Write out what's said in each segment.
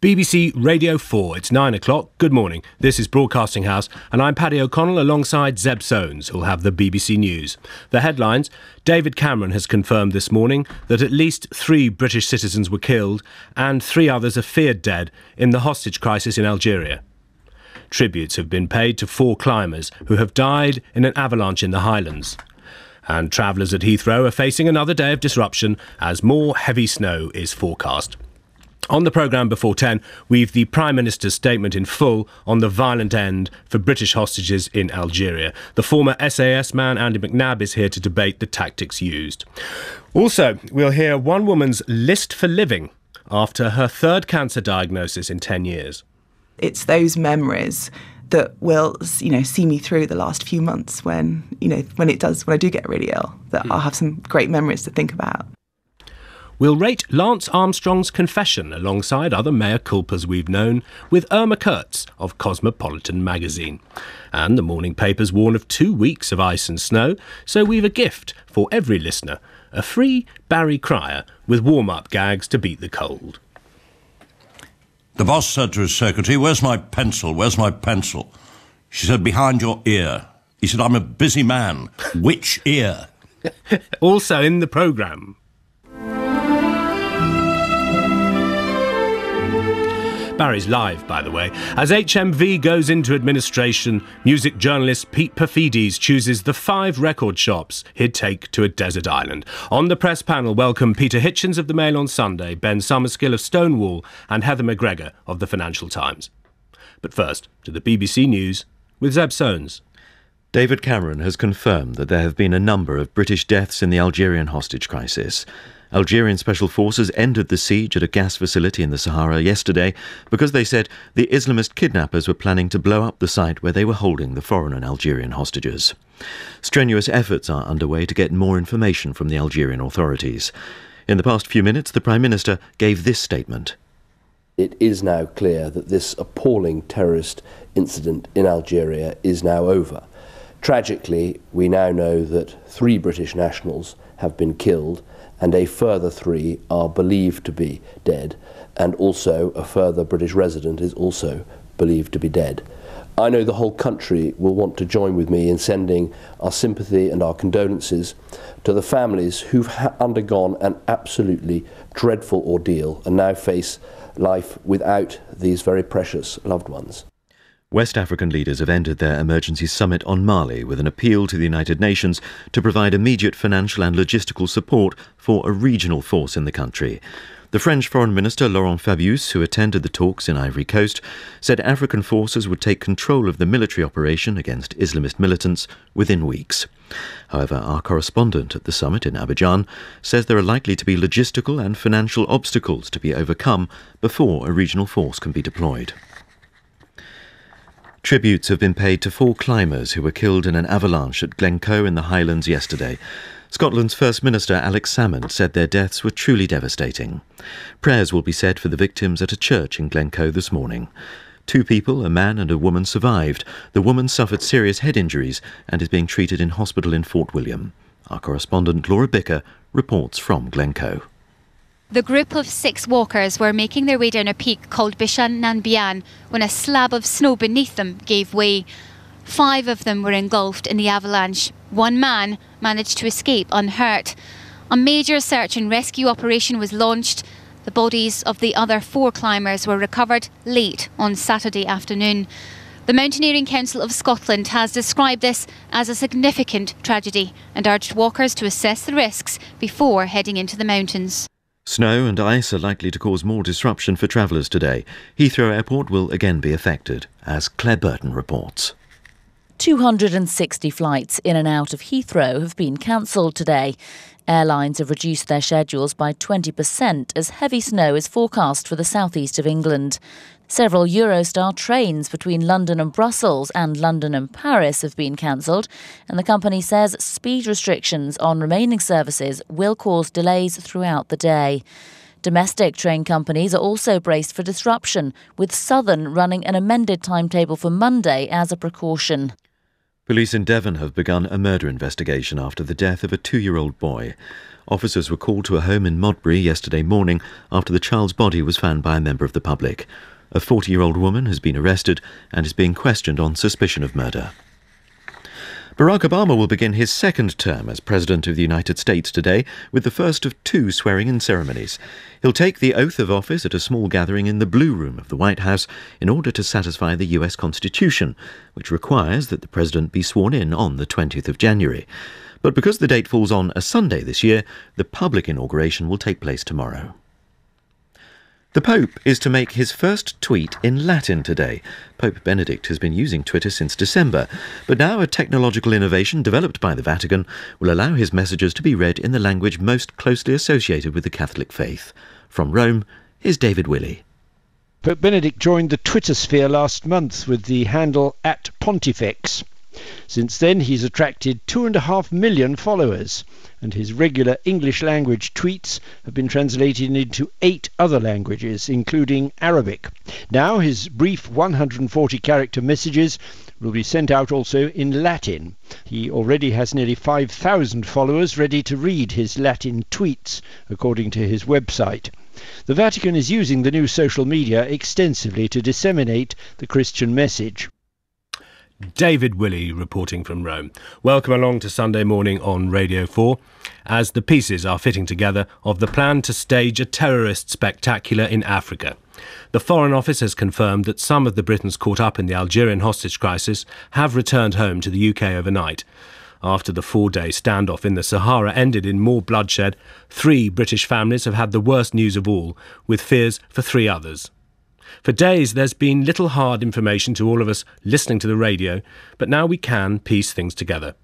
BBC Radio 4, it's 9 o'clock. Good morning. This is Broadcasting House, and I'm Paddy O'Connell alongside Zeb Soanes, who'll have the BBC News. The headlines: David Cameron has confirmed this morning that at least 3 British citizens were killed and 3 others are feared dead in the hostage crisis in Algeria. Tributes have been paid to 4 climbers who have died in an avalanche in the Highlands. And travellers at Heathrow are facing another day of disruption as more heavy snow is forecast. On the programme before 10, we've the Prime Minister's statement in full on the violent end for British hostages in Algeria. The former SAS man Andy McNab is here to debate the tactics used. Also, we'll hear one woman's list for living after her 3rd cancer diagnosis in 10 years. It's those memories that will, see me through the last few months when I do get really ill, that I'll have some great memories to think about. We'll rate Lance Armstrong's confession alongside other mea culpas we've known with Irma Kurtz of Cosmopolitan magazine. And the morning papers warn of 2 weeks of ice and snow, so we've a gift for every listener, a free Barry Cryer with warm-up gags to beat the cold. The boss said to his secretary, "Where's my pencil? Where's my pencil?" She said, "Behind your ear." He said, "I'm a busy man." "Which ear?" Also in the programme. Barry's live, by the way. As HMV goes into administration, music journalist Pete Perfides chooses the 5 record shops he'd take to a desert island. On the press panel, welcome Peter Hitchens of the Mail on Sunday, Ben Summerskill of Stonewall and Heather McGregor of the Financial Times. But first, to the BBC News with Zeb Soanes. David Cameron has confirmed that there have been a number of British deaths in the Algerian hostage crisis. Algerian special forces ended the siege at a gas facility in the Sahara yesterday because they said the Islamist kidnappers were planning to blow up the site where they were holding the foreign and Algerian hostages. Strenuous efforts are underway to get more information from the Algerian authorities. In the past few minutes, the Prime Minister gave this statement. It is now clear that this appalling terrorist incident in Algeria is now over. Tragically, we now know that 3 British nationals have been killed and a further 3 are believed to be dead, and also a further British resident is also believed to be dead. I know the whole country will want to join with me in sending our sympathy and our condolences to the families who've undergone an absolutely dreadful ordeal and now face life without these very precious loved ones. West African leaders have ended their emergency summit on Mali with an appeal to the United Nations to provide immediate financial and logistical support for a regional force in the country. The French Foreign Minister Laurent Fabius, who attended the talks in Ivory Coast, said African forces would take control of the military operation against Islamist militants within weeks. However, our correspondent at the summit in Abidjan says there are likely to be logistical and financial obstacles to be overcome before a regional force can be deployed. Tributes have been paid to 4 climbers who were killed in an avalanche at Glencoe in the Highlands yesterday. Scotland's First Minister Alex Salmond said their deaths were truly devastating. Prayers will be said for the victims at a church in Glencoe this morning. 2 people, a man and a woman, survived. The woman suffered serious head injuries and is being treated in hospital in Fort William. Our correspondent Laura Bicker reports from Glencoe. The group of 6 walkers were making their way down a peak called Bishan Nanbian when a slab of snow beneath them gave way. 5 of them were engulfed in the avalanche. 1 man managed to escape unhurt. A major search and rescue operation was launched. The bodies of the other 4 climbers were recovered late on Saturday afternoon. The Mountaineering Council of Scotland has described this as a significant tragedy and urged walkers to assess the risks before heading into the mountains. Snow and ice are likely to cause more disruption for travellers today. Heathrow Airport will again be affected, as Claire Burton reports. 260 flights in and out of Heathrow have been cancelled today. Airlines have reduced their schedules by 20% as heavy snow is forecast for the southeast of England. Several Eurostar trains between London and Brussels and London and Paris have been cancelled, and the company says speed restrictions on remaining services will cause delays throughout the day. Domestic train companies are also braced for disruption, with Southern running an amended timetable for Monday as a precaution. Police in Devon have begun a murder investigation after the death of a 2-year-old boy. Officers were called to a home in Modbury yesterday morning after the child's body was found by a member of the public. A 40-year-old woman has been arrested and is being questioned on suspicion of murder. Barack Obama will begin his second term as President of the United States today with the first of 2 swearing-in ceremonies. He'll take the oath of office at a small gathering in the Blue Room of the White House in order to satisfy the US Constitution, which requires that the President be sworn in on the 20th of January. But because the date falls on a Sunday this year, the public inauguration will take place tomorrow. The Pope is to make his first tweet in Latin today. Pope Benedict has been using Twitter since December, but now a technological innovation developed by the Vatican will allow his messages to be read in the language most closely associated with the Catholic faith. From Rome, here's David Willey. Pope Benedict joined the Twitter sphere last month with the handle @Pontifex. Since then, he's attracted 2.5 million followers, and his regular English-language tweets have been translated into 8 other languages, including Arabic. Now his brief 140-character messages will be sent out also in Latin. He already has nearly 5,000 followers ready to read his Latin tweets, according to his website. The Vatican is using the new social media extensively to disseminate the Christian message. David Willey reporting from Rome. Welcome along to Sunday morning on Radio 4 as the pieces are fitting together of the plan to stage a terrorist spectacular in Africa. The Foreign Office has confirmed that some of the Britons caught up in the Algerian hostage crisis have returned home to the UK overnight. After the 4-day standoff in the Sahara ended in more bloodshed, 3 British families have had the worst news of all, with fears for 3 others. For days there's been little hard information to all of us listening to the radio, but now we can piece things together.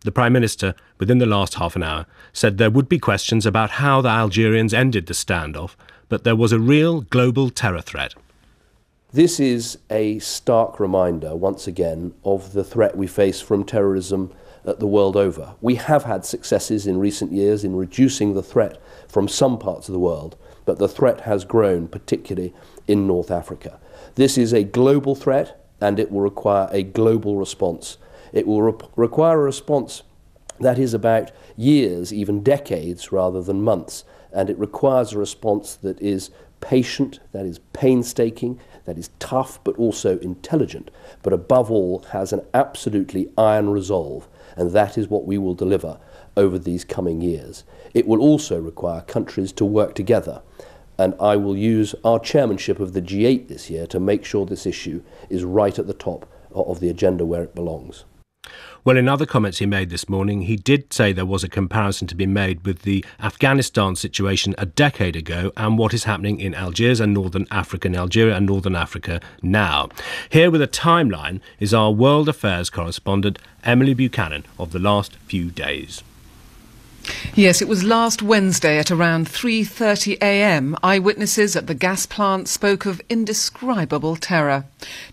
The Prime Minister, within the last half an hour, said there would be questions about how the Algerians ended the standoff, but there was a real global terror threat. This is a stark reminder, once again, of the threat we face from terrorism the world over. We have had successes in recent years in reducing the threat from some parts of the world, but the threat has grown, particularly in North Africa. This is a global threat, and it will require a global response. It will require a response that is about years, even decades, rather than months, and it requires a response that is patient, that is painstaking, that is tough, but also intelligent, but above all has an absolutely iron resolve, and that is what we will deliver over these coming years. It will also require countries to work together, and I will use our chairmanship of the G8 this year to make sure this issue is right at the top of the agenda where it belongs. Well, in other comments he made this morning, he did say there was a comparison to be made with the Afghanistan situation a decade ago and what is happening in Algiers and Northern Africa, in Algeria and Northern Africa now. Here with a timeline is our World Affairs correspondent, Emily Buchanan, of the last few days. Yes, it was last Wednesday at around 3:30 a.m. Eyewitnesses at the gas plant spoke of indescribable terror.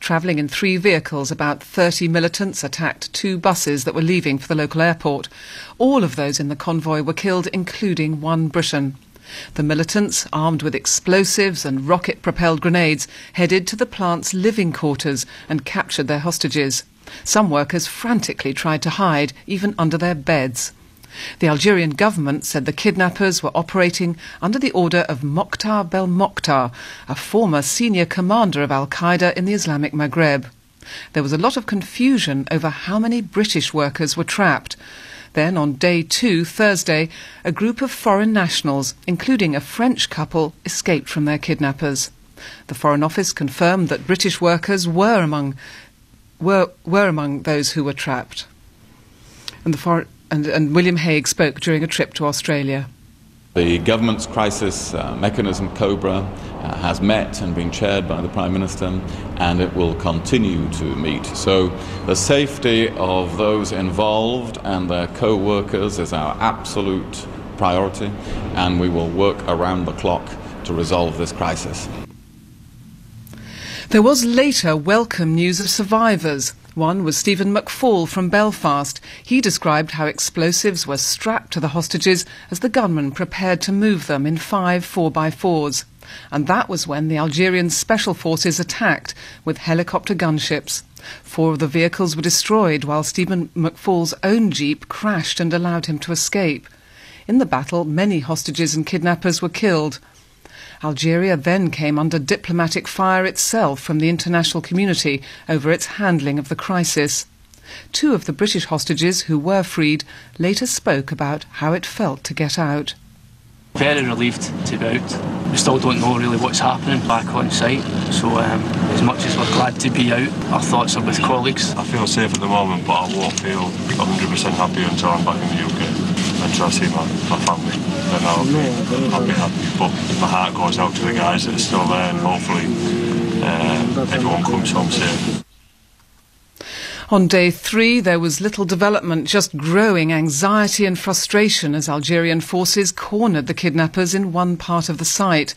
Travelling in 3 vehicles, about 30 militants attacked 2 buses that were leaving for the local airport. All of those in the convoy were killed, including 1 Briton. The militants, armed with explosives and rocket-propelled grenades, headed to the plant's living quarters and captured their hostages. Some workers frantically tried to hide, even under their beds. The Algerian government said the kidnappers were operating under the order of Mokhtar Belmokhtar, a former senior commander of Al-Qaeda in the Islamic Maghreb. There was a lot of confusion over how many British workers were trapped. Then, on day 2, Thursday, a group of foreign nationals, including a French couple, escaped from their kidnappers. The Foreign Office confirmed that British workers were among those who were trapped. And William Hague spoke during a trip to Australia. The government's crisis mechanism, COBRA, has met and been chaired by the Prime Minister, and it will continue to meet. So the safety of those involved and their co-workers is our absolute priority, and we will work around the clock to resolve this crisis. There was later welcome news of survivors. One was Stephen McFall from Belfast. He described how explosives were strapped to the hostages as the gunmen prepared to move them in 5 4x4s. And that was when the Algerian special forces attacked with helicopter gunships. 4 of the vehicles were destroyed, while Stephen McFall's own jeep crashed and allowed him to escape. In the battle, many hostages and kidnappers were killed. Algeria then came under diplomatic fire itself from the international community over its handling of the crisis. 2 of the British hostages who were freed later spoke about how it felt to get out. Very relieved to be out. We still don't know really what's happening back on site, so as much as we're glad to be out, our thoughts are with colleagues. I feel safe at the moment, but I won't feel 100% happy until I'm back in the UK. Until I see my family, then I'll be happy. But my heart goes out to the guys that are still there, and hopefully everyone comes home safe. On day 3, there was little development, just growing anxiety and frustration as Algerian forces cornered the kidnappers in one part of the site.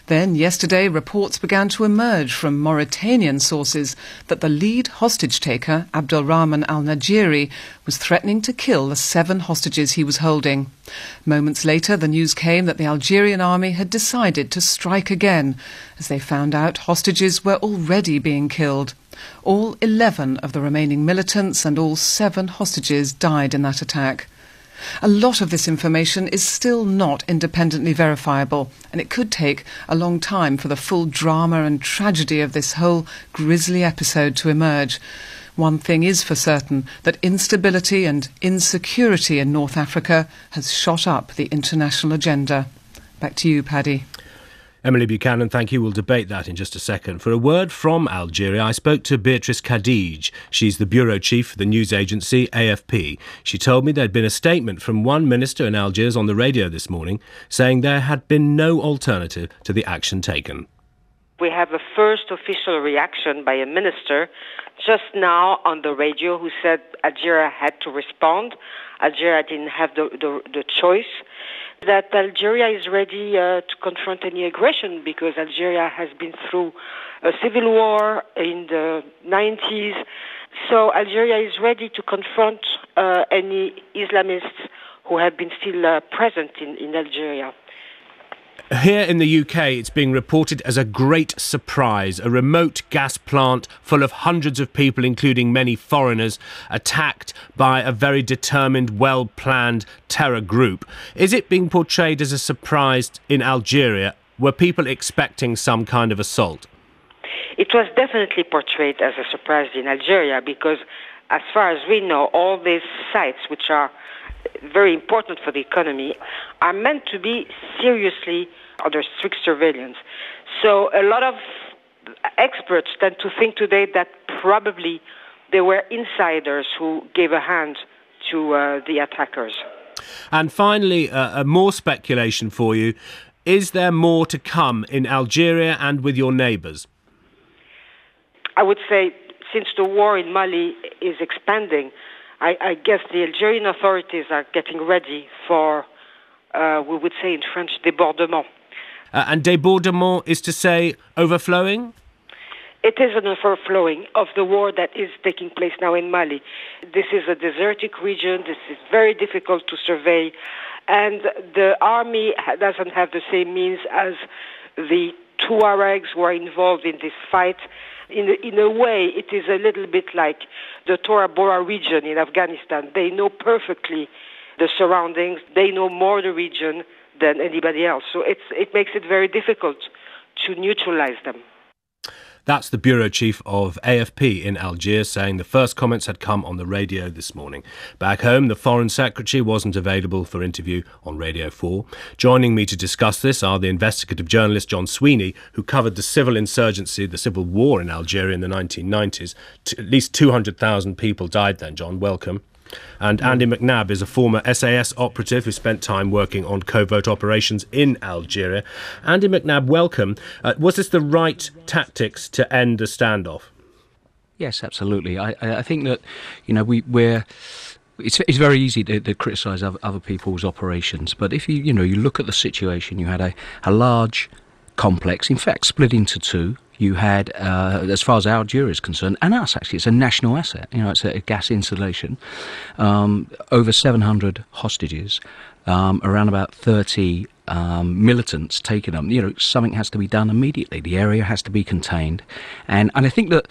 Then, yesterday, reports began to emerge from Mauritanian sources that the lead hostage-taker, Abdelrahman al-Najiri, was threatening to kill the 7 hostages he was holding. Moments later, the news came that the Algerian army had decided to strike again, as they found out hostages were already being killed. All 11 of the remaining militants and all 7 hostages died in that attack. A lot of this information is still not independently verifiable, and it could take a long time for the full drama and tragedy of this whole grisly episode to emerge. One thing is for certain, that instability and insecurity in North Africa has shot up the international agenda. Back to you, Paddy. Emily Buchanan, thank you. We'll debate that in just a second. For a word from Algeria, I spoke to Beatrice Khadij. She's the bureau chief for the news agency AFP. She told me there'd been a statement from one minister in Algiers on the radio this morning saying there had been no alternative to the action taken. We have a first official reaction by a minister just now on the radio who said Algeria had to respond. Algeria didn't have the choice. That Algeria is ready to confront any aggression because Algeria has been through a civil war in the 90s. So Algeria is ready to confront any Islamists who have been still present in Algeria. Here in the UK, it's being reported as a great surprise. A remote gas plant full of hundreds of people, including many foreigners, attacked by a very determined, well-planned terror group. Is it being portrayed as a surprise in Algeria? Were people expecting some kind of assault? It was definitely portrayed as a surprise in Algeria because, as far as we know, all these sites, which are very important for the economy, are meant to be seriously under strict surveillance. So a lot of experts tend to think today that probably there were insiders who gave a hand to the attackers. And finally, more speculation for you. Is there more to come in Algeria and with your neighbours? I would say since the war in Mali is expanding, I guess the Algerian authorities are getting ready for, we would say in French, débordement. And débordement is to say overflowing? It is an overflowing of the war that is taking place now in Mali. This is a desertic region. This is very difficult to survey. And the army doesn't have the same means as the Tuaregs who are involved in this fight. In a way, it is a little bit like the Tora Bora region in Afghanistan. They know perfectly the surroundings. They know more the region than anybody else. So it makes it very difficult to neutralize them. That's the bureau chief of AFP in Algiers saying the first comments had come on the radio this morning. Back home, the Foreign Secretary wasn't available for interview on Radio 4. Joining me to discuss this are the investigative journalist John Sweeney, who covered the civil insurgency, the civil war in Algeria in the 1990s. At least 200,000 people died then. John, welcome. And Andy McNab is a former SAS operative who spent time working on covert operations in Algeria. Andy McNab, welcome. Was this the right tactics to end the standoff? Yes, absolutely. I think that, it's very easy to criticise other people's operations, but if you look at the situation, you had a large complex, in fact, split into two. You had, as far as Algeria is concerned, and us actually, it's a national asset. It's a gas installation. Over 700 hostages, around about 30 militants taking them, something has to be done immediately. The area has to be contained, and I think that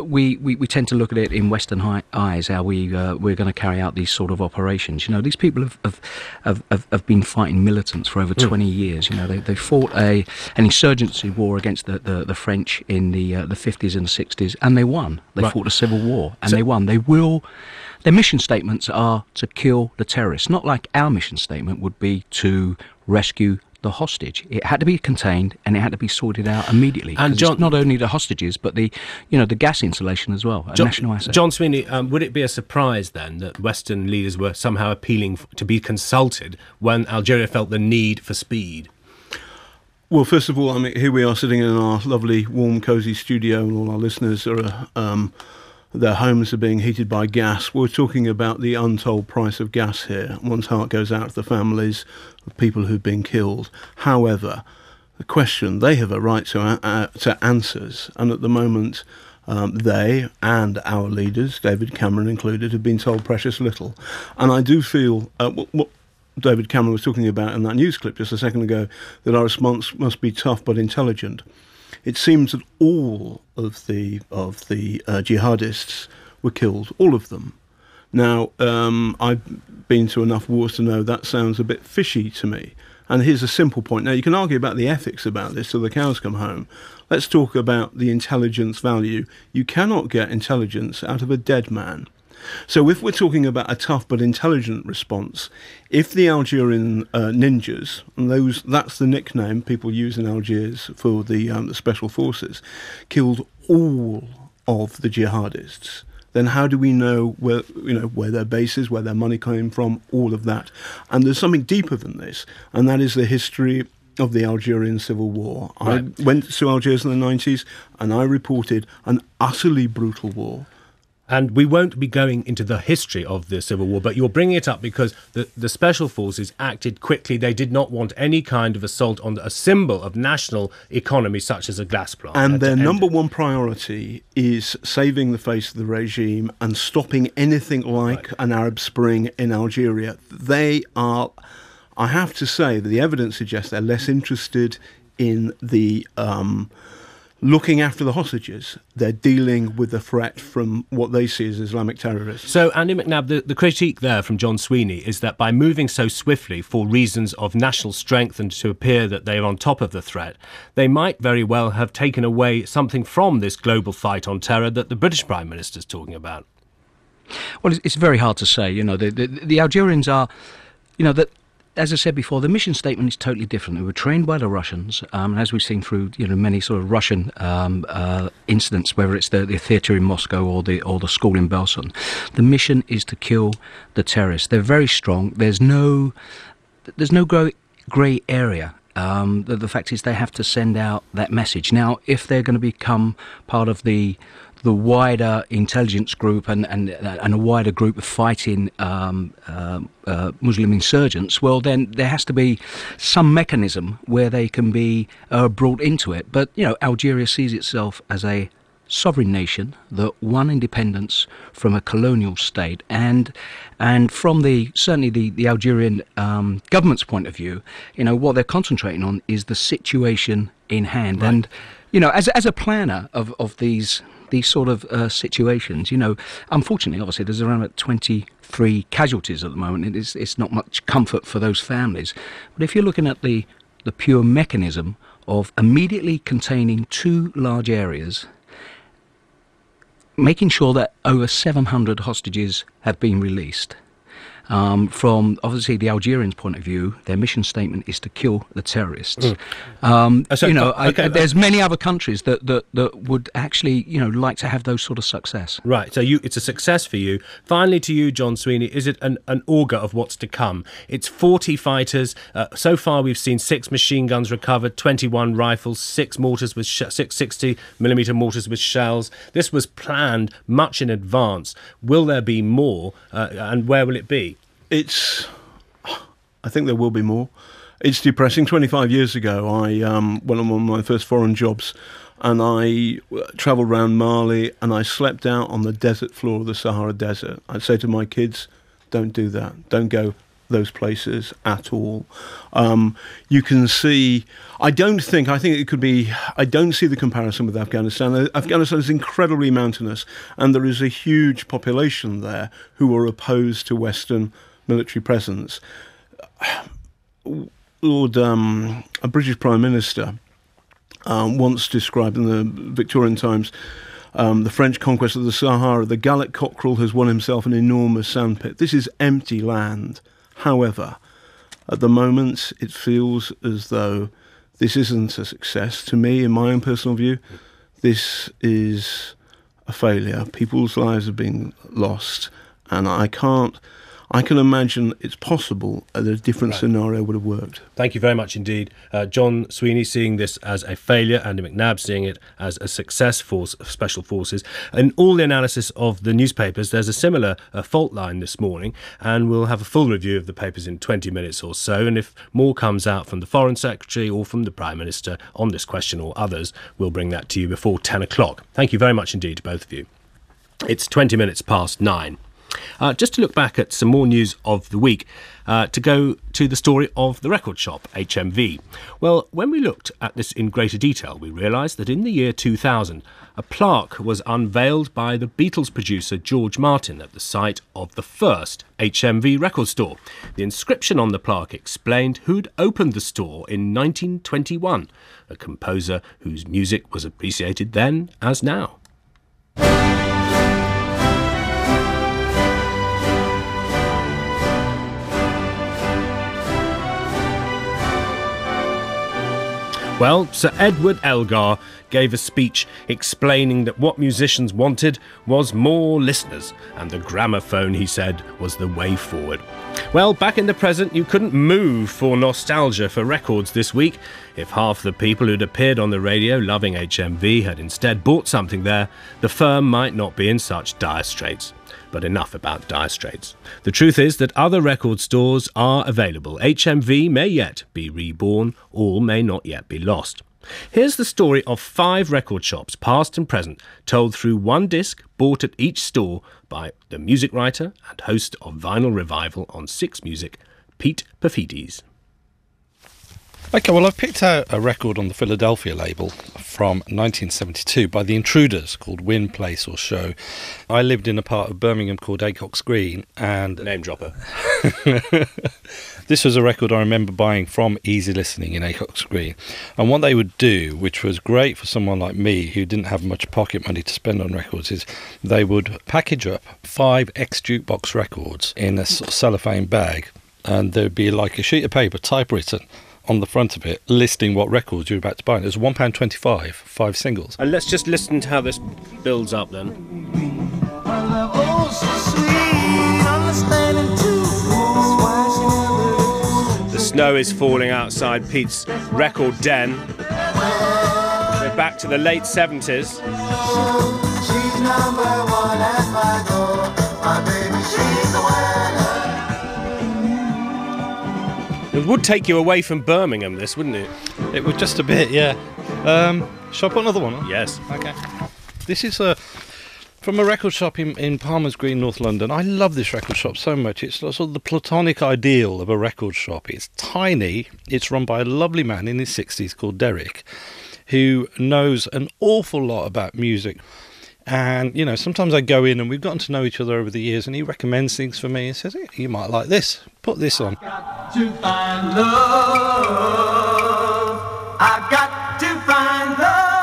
we tend to look at it in Western eyes, how we're going to carry out these sort of operations. These people have been fighting militants for over 20 years. They fought an insurgency war against the French in the 50s and the 60s, and they won. They fought a civil war, and they won. Their mission statements are to kill the terrorists, not like our mission statement would be to rescue the hostage. It had to be contained, and it had to be sorted out immediately. And it's not only the hostages, but the gas installation as well, a national asset. John Sweeney, would it be a surprise then that Western leaders were somehow appealing to be consulted when Algeria felt the need for speed? Well, first of all, here we are sitting in our lovely, warm, cosy studio, and all our listeners are their homes are being heated by gas. We're talking about the untold price of gas here. One's heart goes out to the families of people who've been killed. However, the question, they have a right to answers, and at the moment they and our leaders, David Cameron included, have been told precious little. And I do feel what David Cameron was talking about in that news clip just a second ago, that our response must be tough but intelligent. It seems that all of the jihadists were killed, all of them. Now, I've been to enough wars to know that sounds a bit fishy to me. And here's a simple point. Now, you can argue about the ethics about this till the cows come home. Let's talk about the intelligence value. You cannot get intelligence out of a dead man. So if we're talking about a tough but intelligent response, if the Algerian ninjas, and that's the nickname people use in Algiers for the special forces, killed all of the jihadists, then how do we know where their bases, where their money came from, all of that? And there's something deeper than this, and that is the history of the Algerian Civil War. Right. I went to Algiers in the 90s, and I reported an utterly brutal war. And we won't be going into the history of the Civil War, but you're bringing it up because the Special Forces acted quickly. They did not want any kind of assault on a symbol of national economy, such as a gas plant. And their number one priority is saving the face of the regime and stopping anything like an Arab Spring in Algeria. They are, I have to say, that the evidence suggests they're less interested in the looking after the hostages. They're dealing with the threat from what they see as Islamic terrorists. So, Andy McNab, the critique there from John Sweeney is that by moving so swiftly for reasons of national strength and to appear that they're on top of the threat, they might very well have taken away something from this global fight on terror that the British Prime Minister is talking about. Well, it's very hard to say. The Algerians are, that. As I said before, the mission statement is totally different. They were trained by the Russians, and as we've seen through many sort of Russian incidents, whether it's the theatre in Moscow or the school in Belson, the mission is to kill the terrorists. They're very strong. There's no grey area. The fact is they have to send out that message. Now, if they're going to become part of the wider intelligence group and a wider group of fighting Muslim insurgents, well, then there has to be some mechanism where they can be brought into it. But, Algeria sees itself as a sovereign nation that won independence from a colonial state, and from certainly the Algerian government's point of view, what they're concentrating on is the situation in hand. Right. And, as a planner of these sort of situations, unfortunately, obviously, there's around about 23 casualties at the moment. It's not much comfort for those families. But if you're looking at the pure mechanism of immediately containing two large areas, making sure that over 700 hostages have been released. From obviously the Algerians' point of view, their mission statement is to kill the terrorists. There's many other countries that would actually like to have those sort of success. Right. So it's a success for you. Finally, to you, John Sweeney, is it an augur of what's to come? It's 40 fighters. So far, we've seen 6 machine guns recovered, 21 rifles, 6 mortars with 6 60mm mortars with shells. This was planned much in advance. Will there be more, and where will it be? I think there will be more. It's depressing. 25 years ago, I went on one of my first foreign jobs, and I travelled around Mali, and I slept out on the desert floor of the Sahara Desert. I'd say to my kids, don't do that. Don't go those places at all. You can see, I don't see the comparison with Afghanistan. Afghanistan is incredibly mountainous, and there is a huge population there who are opposed to Western military presence. A British Prime Minister once described in the Victorian Times the French conquest of the Sahara. The Gallic cockerel has won himself an enormous sandpit. This is empty land. However, at the moment, it feels as though this isn't a success. To me, in my own personal view, this is a failure. People's lives have been lost, and I can imagine it's possible that a different scenario would have worked. Thank you very much indeed. John Sweeney seeing this as a failure, Andy McNab seeing it as a success for Special Forces. In all the analysis of the newspapers, there's a similar fault line this morning, and we'll have a full review of the papers in 20 minutes or so. And if more comes out from the Foreign Secretary or from the Prime Minister on this question or others, we'll bring that to you before 10 o'clock. Thank you very much indeed to both of you. It's 20 minutes past 9. Just to look back at some more news of the week, to go to the story of the record shop, HMV. Well, when we looked at this in greater detail, we realised that in the year 2000, a plaque was unveiled by the Beatles producer George Martin at the site of the first HMV record store. The inscription on the plaque explained who'd opened the store in 1921, a composer whose music was appreciated then as now. Well, Sir Edward Elgar gave a speech explaining that what musicians wanted was more listeners, and the gramophone, he said, was the way forward. Well, back in the present, you couldn't move for nostalgia for records this week. If half the people who'd appeared on the radio loving HMV had instead bought something there, the firm might not be in such dire straits. But enough about dire straits. The truth is that other record stores are available. HMV may yet be reborn, all may not yet be lost. Here's the story of 5 record shops, past and present, told through one disc bought at each store by the music writer and host of Vinyl Revival on 6 Music, Pete Pafides. OK, well, I've picked out a record on the Philadelphia label from 1972 by The Intruders called Win, Place or Show. I lived in a part of Birmingham called Acox Green, and... Name dropper. This was a record I remember buying from Easy Listening in Acox Green. And what they would do, which was great for someone like me who didn't have much pocket money to spend on records, is they would package up 5 ex-jukebox records in a sort of cellophane bag, and there'd be like a sheet of paper typewritten on the front of it listing what records you're about to buy. And it was £1.25, 5 singles. And let's just listen to how this builds up then. The snow is falling outside Pete's record den. We're back to the late 70s. She's number 1 at my door. My baby, she's the winner. It would take you away from Birmingham, this, wouldn't it? It would just a bit, yeah. Shall I put another one on? Yes. Okay. This is from a record shop in Palmer's Green, North London. I love this record shop so much. It's sort of the platonic ideal of a record shop. It's tiny. It's run by a lovely man in his 60s called Derek, who knows an awful lot about music. And, you know, sometimes I go in and we've gotten to know each other over the years, and he recommends things for me and says, hey, you might like this. Put this on. Got to find love. I've got to find love.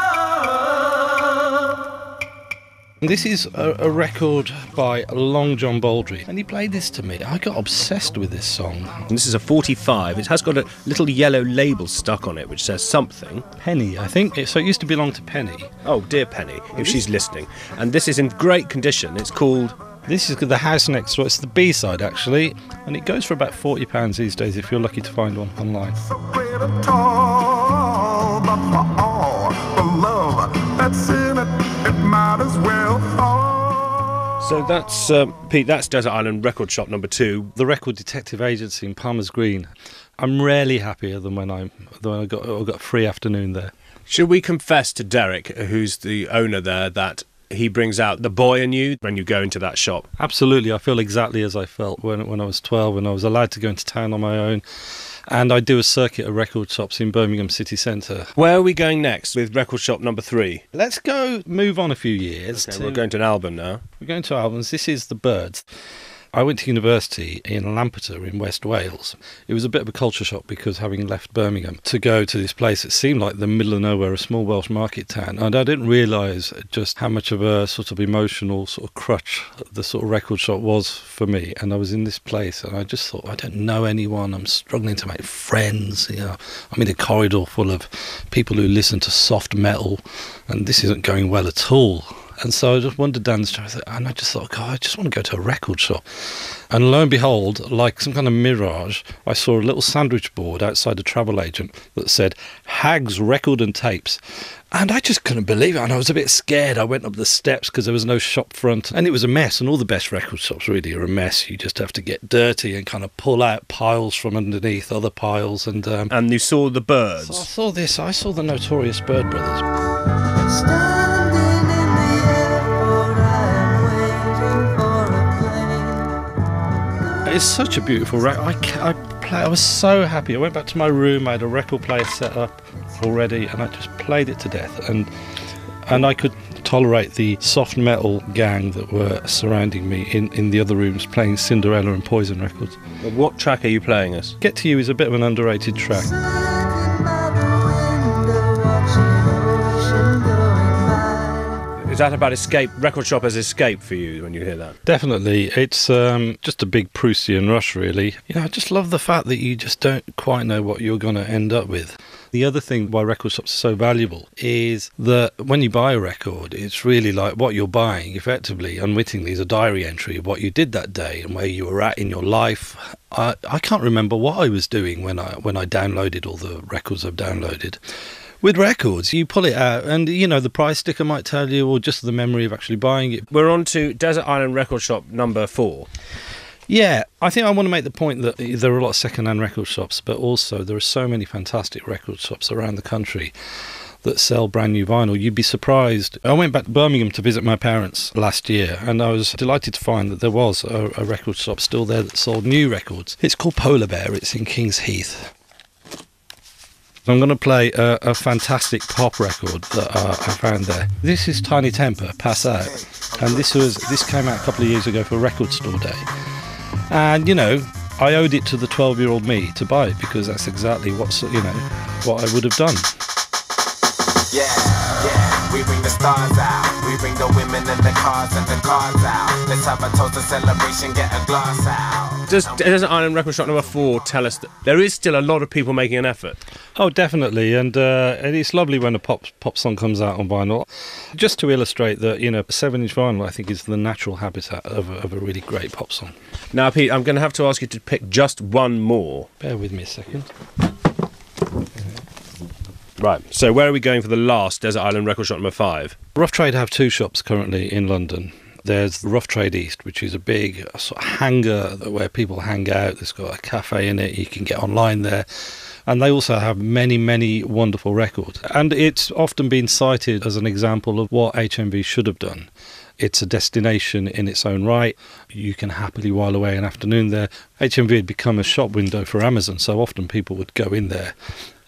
And this is a record by Long John Baldry, and he played this to me. I got obsessed with this song. And this is a 45. It has got a little yellow label stuck on it which says something. Penny, I think. So it used to belong to Penny. Oh, dear Penny, if she's listening. And this is in great condition. It's called... This is The House Next Door. It's the B-side, actually, and it goes for about £40 these days if you're lucky to find one online. So great at all, but for all the love that's in it, it might as well fall. So that's, Pete, that's Desert Island Record Shop number 2. The Record Detective Agency in Palmer's Green. I'm rarely happier than when I got a free afternoon there. Should we confess to Derek, who's the owner there, that he brings out the boy in you when you go into that shop. Absolutely. I feel exactly as I felt when I was 12, when I was allowed to go into town on my own. And I do a circuit of record shops in Birmingham city centre. Where are we going next with record shop number 3? Let's move on a few years. Okay, we're going to an album now. We're going to albums. This is The Birds. I went to university in Lampeter in West Wales. It was a bit of a culture shock because having left Birmingham to go to this place, it seemed like the middle of nowhere, a small Welsh market town. And I didn't realise just how much of a sort of emotional sort of crutch the sort of record shop was for me. And I was in this place and I just thought, I don't know anyone. I'm struggling to make friends. You know, I'm in a corridor full of people who listen to soft metal and this isn't going well at all. And so I just wandered down the street and I just thought, God, I just want to go to a record shop. And lo and behold, like some kind of mirage, I saw a little sandwich board outside a travel agent that said, Hags Record and Tapes. And I just couldn't believe it. And I was a bit scared. I went up the steps because there was no shop front. And it was a mess. And all the best record shops really are a mess. You just have to get dirty and kind of pull out piles from underneath other piles. And you saw the Birds. So I saw this. I saw the Notorious Bird Brothers. It's such a beautiful record. I was so happy. I went back to my room. I had a record player set up already, and I just played it to death. And I could tolerate the soft metal gang that were surrounding me in the other rooms, playing Cinderella and Poison records. What track are you playing us? Get to You is a bit of an underrated track. Is that about escape, record shop as escape for you when you hear that? Definitely. It's just a big Proustian rush, really. You know, I just love the fact that you just don't quite know what you're going to end up with. The other thing why record shops are so valuable is that when you buy a record, it's really like what you're buying, effectively, unwittingly, is a diary entry of what you did that day and where you were at in your life. I can't remember what I was doing when I downloaded all the records I've downloaded. With records, you pull it out and, you know, the price sticker might tell you, or just the memory of actually buying it. We're on to Desert Island Record Shop number 4. Yeah, I think I want to make the point that there are a lot of second-hand record shops, but also there are so many fantastic record shops around the country that sell brand new vinyl. You'd be surprised. I went back to Birmingham to visit my parents last year, and I was delighted to find that there was a record shop still there that sold new records. It's called Polar Bear. It's in Kings Heath. I'm going to play a fantastic pop record that I found there. This is Tiny Temper, Pass Out, and this came out a couple of years ago for Record Store Day. And, you know, I owed it to the 12-year-old me to buy it because that's exactly what I would have done. Yeah, we bring the stars out. We bring the women and the cars out. Let's have a toast, a celebration, get a glass out. Does Desert Island Record Shop number 4 tell us that there is still a lot of people making an effort? Oh, definitely, and it's lovely when a pop song comes out on vinyl. Just to illustrate that, you know, a 7-inch vinyl, I think, is the natural habitat of a really great pop song. Now, Pete, I'm going to have to ask you to pick just one more. Bear with me a second. Right, so where are we going for the last Desert Island Record Shop number 5? Rough Trade have 2 shops currently in London. There's Rough Trade East, which is a big sort of hangar where people hang out. There's got a cafe in it. You can get online there. And they also have many, many wonderful records. And it's often been cited as an example of what HMV should have done. It's a destination in its own right. You can happily while away an afternoon there. HMV had become a shop window for Amazon, so often people would go in there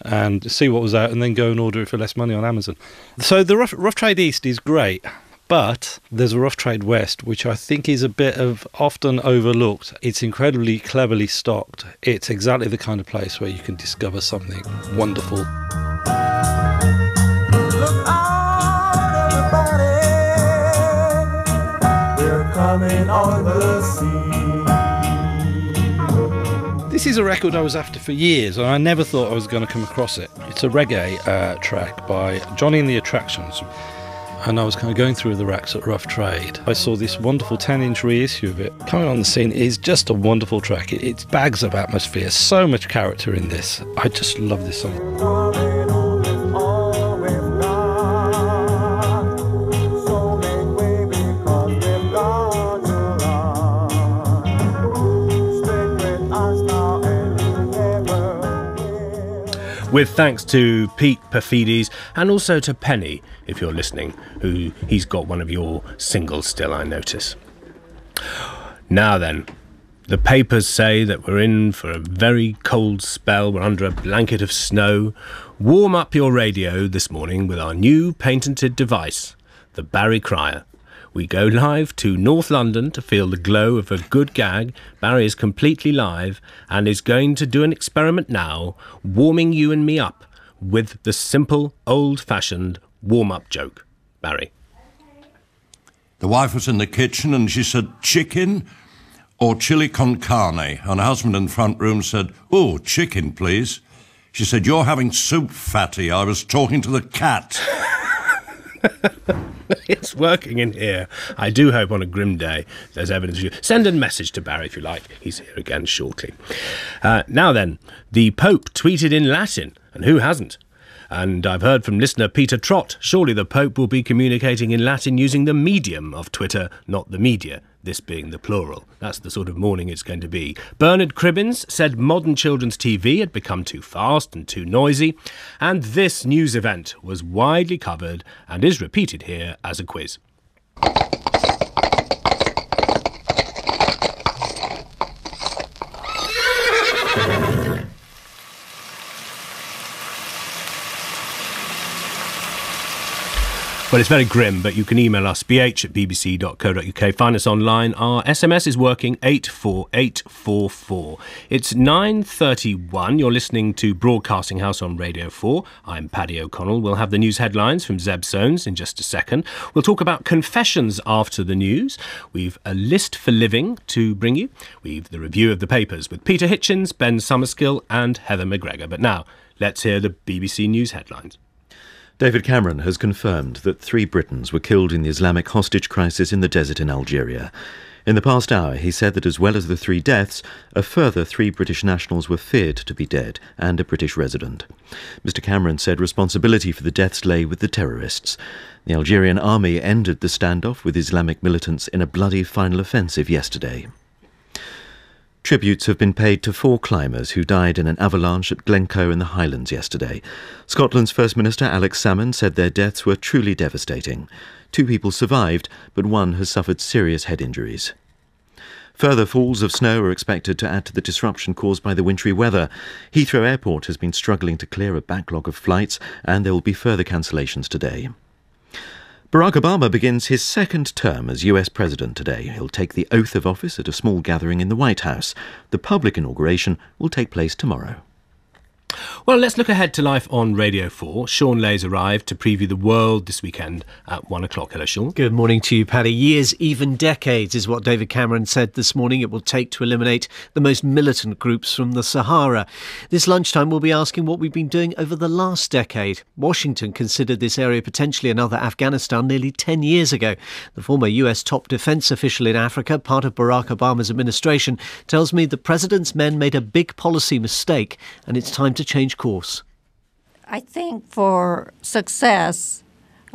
and see what was out and then go and order it for less money on Amazon. So the Rough Trade East is great. But there's a Rough Trade West, which I think is a bit of often overlooked. It's incredibly cleverly stocked. It's exactly the kind of place where you can discover something wonderful. Look out, everybody. We're coming on the sea. This is a record I was after for years, and I never thought I was going to come across it. It's a reggae track by Johnny and the Attractions. And I was kind of going through the racks at Rough Trade. I saw this wonderful 10-inch reissue of it. Coming on the scene is just a wonderful track. It's bags of atmosphere, so much character in this. I just love this song. With thanks to Pete Perfides and also to Penny, if you're listening, who he's got one of your singles still, I notice. Now then, the papers say that we're in for a very cold spell. We're under a blanket of snow. Warm up your radio this morning with our new patented device, the Barry Crier. We go live to North London to feel the glow of a good gag. Barry is completely live and is going to do an experiment now, warming you and me up with the simple, old-fashioned warm-up joke. Barry. The wife was in the kitchen and she said, chicken or chili con carne? And her husband in the front room said, oh, chicken, please. She said, you're having soup, fatty. I was talking to the cat. It's working in here. I do hope on a grim day there's evidence of you. Send a message to Barry if you like. He's here again shortly. Now then, the Pope tweeted in Latin, and who hasn't? And I've heard from listener Peter Trott, surely the Pope will be communicating in Latin using the medium of Twitter, not the media, this being the plural. That's the sort of morning it's going to be. Bernard Cribbins said modern children's TV had become too fast and too noisy, and this news event was widely covered and is repeated here as a quiz. Well, it's very grim, but you can email us, bh@bbc.co.uk. Find us online. Our SMS is working, 84844. It's 9:31. You're listening to Broadcasting House on Radio 4. I'm Paddy O'Connell. We'll have the news headlines from Zeb Soanes in just a second. We'll talk about confessions after the news. We've a list for living to bring you. We've the review of the papers with Peter Hitchens, Ben Summerskill and Heather McGregor. But now, let's hear the BBC News headlines. David Cameron has confirmed that 3 Britons were killed in the Islamic hostage crisis in the desert in Algeria. In the past hour, he said that as well as the 3 deaths, a further 3 British nationals were feared to be dead and a British resident. Mr Cameron said responsibility for the deaths lay with the terrorists. The Algerian army ended the standoff with Islamic militants in a bloody final offensive yesterday. Tributes have been paid to 4 climbers who died in an avalanche at Glencoe in the Highlands yesterday. Scotland's First Minister Alex Salmond said their deaths were truly devastating. 2 people survived, but 1 has suffered serious head injuries. Further falls of snow are expected to add to the disruption caused by the wintry weather. Heathrow Airport has been struggling to clear a backlog of flights, and there will be further cancellations today. Barack Obama begins his 2nd term as US President today. He'll take the oath of office at a small gathering in the White House. The public inauguration will take place tomorrow. Well, let's look ahead to life on Radio 4. Sean Lay's arrived to preview the world this weekend at 1 o'clock. Hello, Sean. Good morning to you, Paddy. Years, even decades, is what David Cameron said this morning it will take to eliminate the most militant groups from the Sahara. This lunchtime, we'll be asking what we've been doing over the last decade. Washington considered this area potentially another Afghanistan nearly 10 years ago. The former US top defence official in Africa, part of Barack Obama's administration, tells me the president's men made a big policy mistake and it's time to change course. I think for success,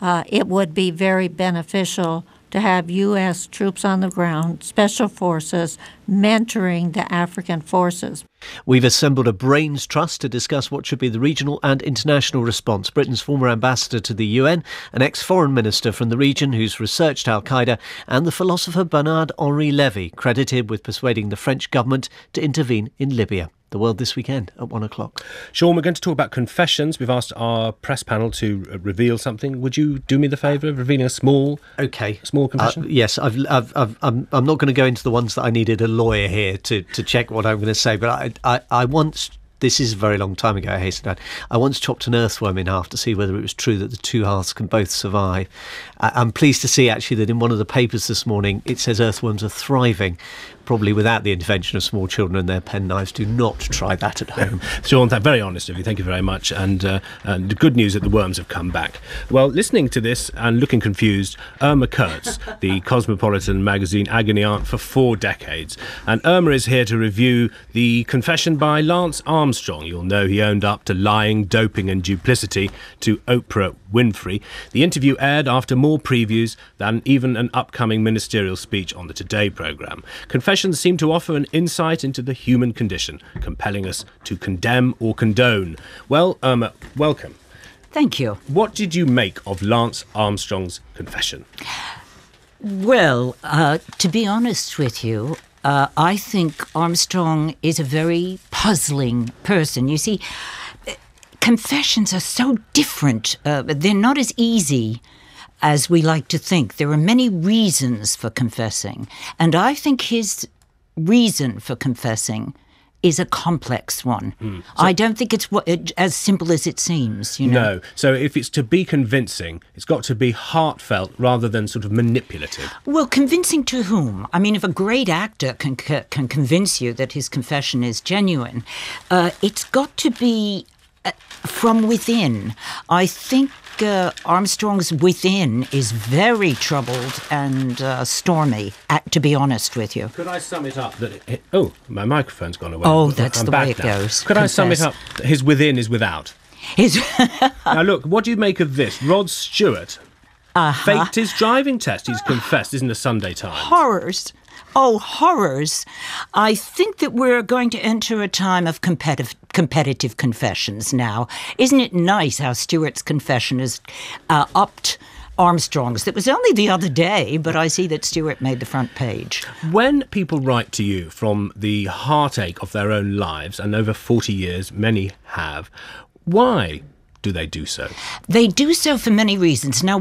it would be very beneficial to have U.S. troops on the ground, special forces, mentoring the African forces. We've assembled a brains trust to discuss what should be the regional and international response. Britain's former ambassador to the UN, an ex-foreign minister from the region who's researched al-Qaeda, and the philosopher Bernard-Henri Lévy, credited with persuading the French government to intervene in Libya. The World this weekend at 1 o'clock. Sean, we're going to talk about confessions. We've asked our press panel to reveal something. Would you do me the favour of revealing a small confession? Yes, I'm not going to go into the ones that I needed a lawyer here to check what I'm going to say, but I once... This is a very long time ago, I hasten to add. I once chopped an earthworm in half to see whether it was true that the 2 halves can both survive. I'm pleased to see, actually, that in one of the papers this morning, it says earthworms are thriving, probably without the intervention of small children and their penknives. Do not try that at home. Sean, very honest of you. Thank you very much. And the good news that the worms have come back. Well, listening to this and looking confused, Irma Kurtz, the Cosmopolitan magazine agony aunt for 4 decades. And Irma is here to review the confession by Lance Armstrong. Armstrong. You'll know he owned up to lying, doping and duplicity to Oprah Winfrey. The interview aired after more previews than even an upcoming ministerial speech on the Today programme. Confessions seem to offer an insight into the human condition, compelling us to condemn or condone. Well, Irma, welcome. Thank you. What did you make of Lance Armstrong's confession? Well, to be honest with you, I think Armstrong is a very puzzling person. You see, confessions are so different. They're not as easy as we like to think. There are many reasons for confessing. And I think his reason for confessing is a complex one. So I don't think it's as simple as it seems, you know. No. So if it's to be convincing, it's got to be heartfelt rather than sort of manipulative. Well, convincing to whom? I mean, if a great actor can convince you that his confession is genuine, it's got to be from within. I think Armstrong's within is very troubled and stormy, to be honest with you. Could I sum it up that... oh, my microphone's gone away. Oh, that's I'm the back way it now. goes. Could I sum it up? His within is without. Now, look, what do you make of this? Rod Stewart faked his driving test. He's confessed, isn't the Sunday Times? Horrors. Oh, horrors. I think that we're going to enter a time of competitive confessions now. Isn't it nice how Stewart's confession has upped Armstrong's? That was only the other day, but I see that Stewart made the front page. When people write to you from the heartache of their own lives, and over 40 years many have, why do they do so? They do so for many reasons. Now,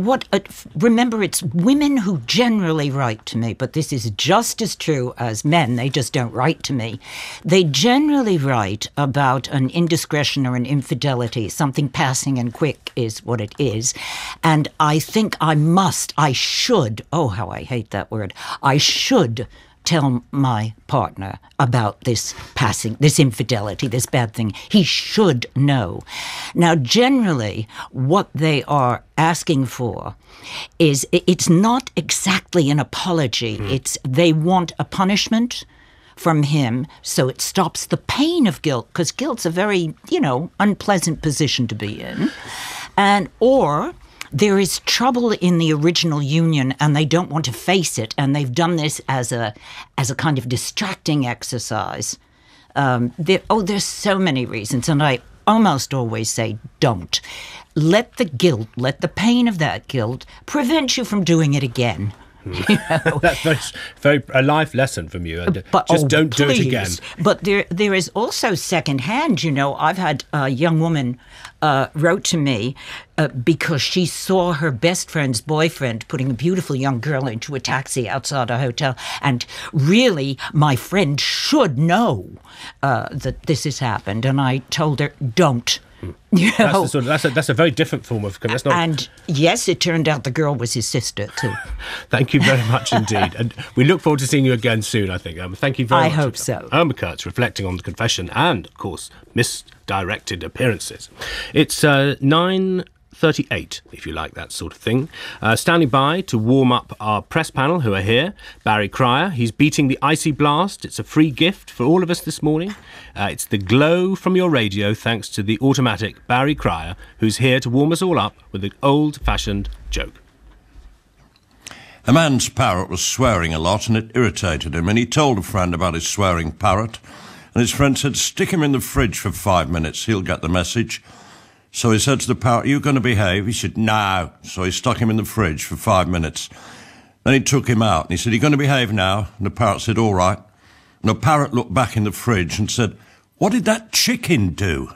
remember, it's women who generally write to me, but this is just as true as men. They just don't write to me. They generally write about an indiscretion or an infidelity. Something passing and quick is what it is. And I think I should, oh, how I hate that word, I should tell my partner about this infidelity, this bad thing. He should know. Now, generally, what they are asking for is, it's not exactly an apology. It's they want a punishment from him so it stops the pain of guilt, because guilt's a very, unpleasant position to be in. Or there is trouble in the original union and they don't want to face it, and they've done this as a kind of distracting exercise. There's so many reasons, and I almost always say don't. Let the pain of that guilt prevent you from doing it again. That's very a life lesson from you. Don't do it again. But there is also secondhand. I've had a young woman wrote to me because she saw her best friend's boyfriend putting a beautiful young girl into a taxi outside a hotel, and really, my friend should know that this has happened. And I told her, don't. That's a very different form of... And yes, it turned out the girl was his sister too. Thank you very much indeed. And we look forward to seeing you again soon, I think. Thank you very much. I hope so. Irma Kurtz reflecting on the confession and, of course, misdirected appearances. It's 9:38, if you like that sort of thing. Standing by to warm up our press panel who are here. Barry Cryer, he's beating the icy blast. It's a free gift for all of us this morning. It's the glow from your radio, thanks to the automatic Barry Cryer, who's here to warm us all up with an old-fashioned joke. A man's parrot was swearing a lot and it irritated him, and he told a friend about his swearing parrot, and his friend said, stick him in the fridge for 5 minutes, he'll get the message. So he said to the parrot, are you going to behave? He said, no. So he stuck him in the fridge for 5 minutes. Then he took him out and he said, are you going to behave now? And the parrot said, all right. And the parrot looked back in the fridge and said, what did that chicken do?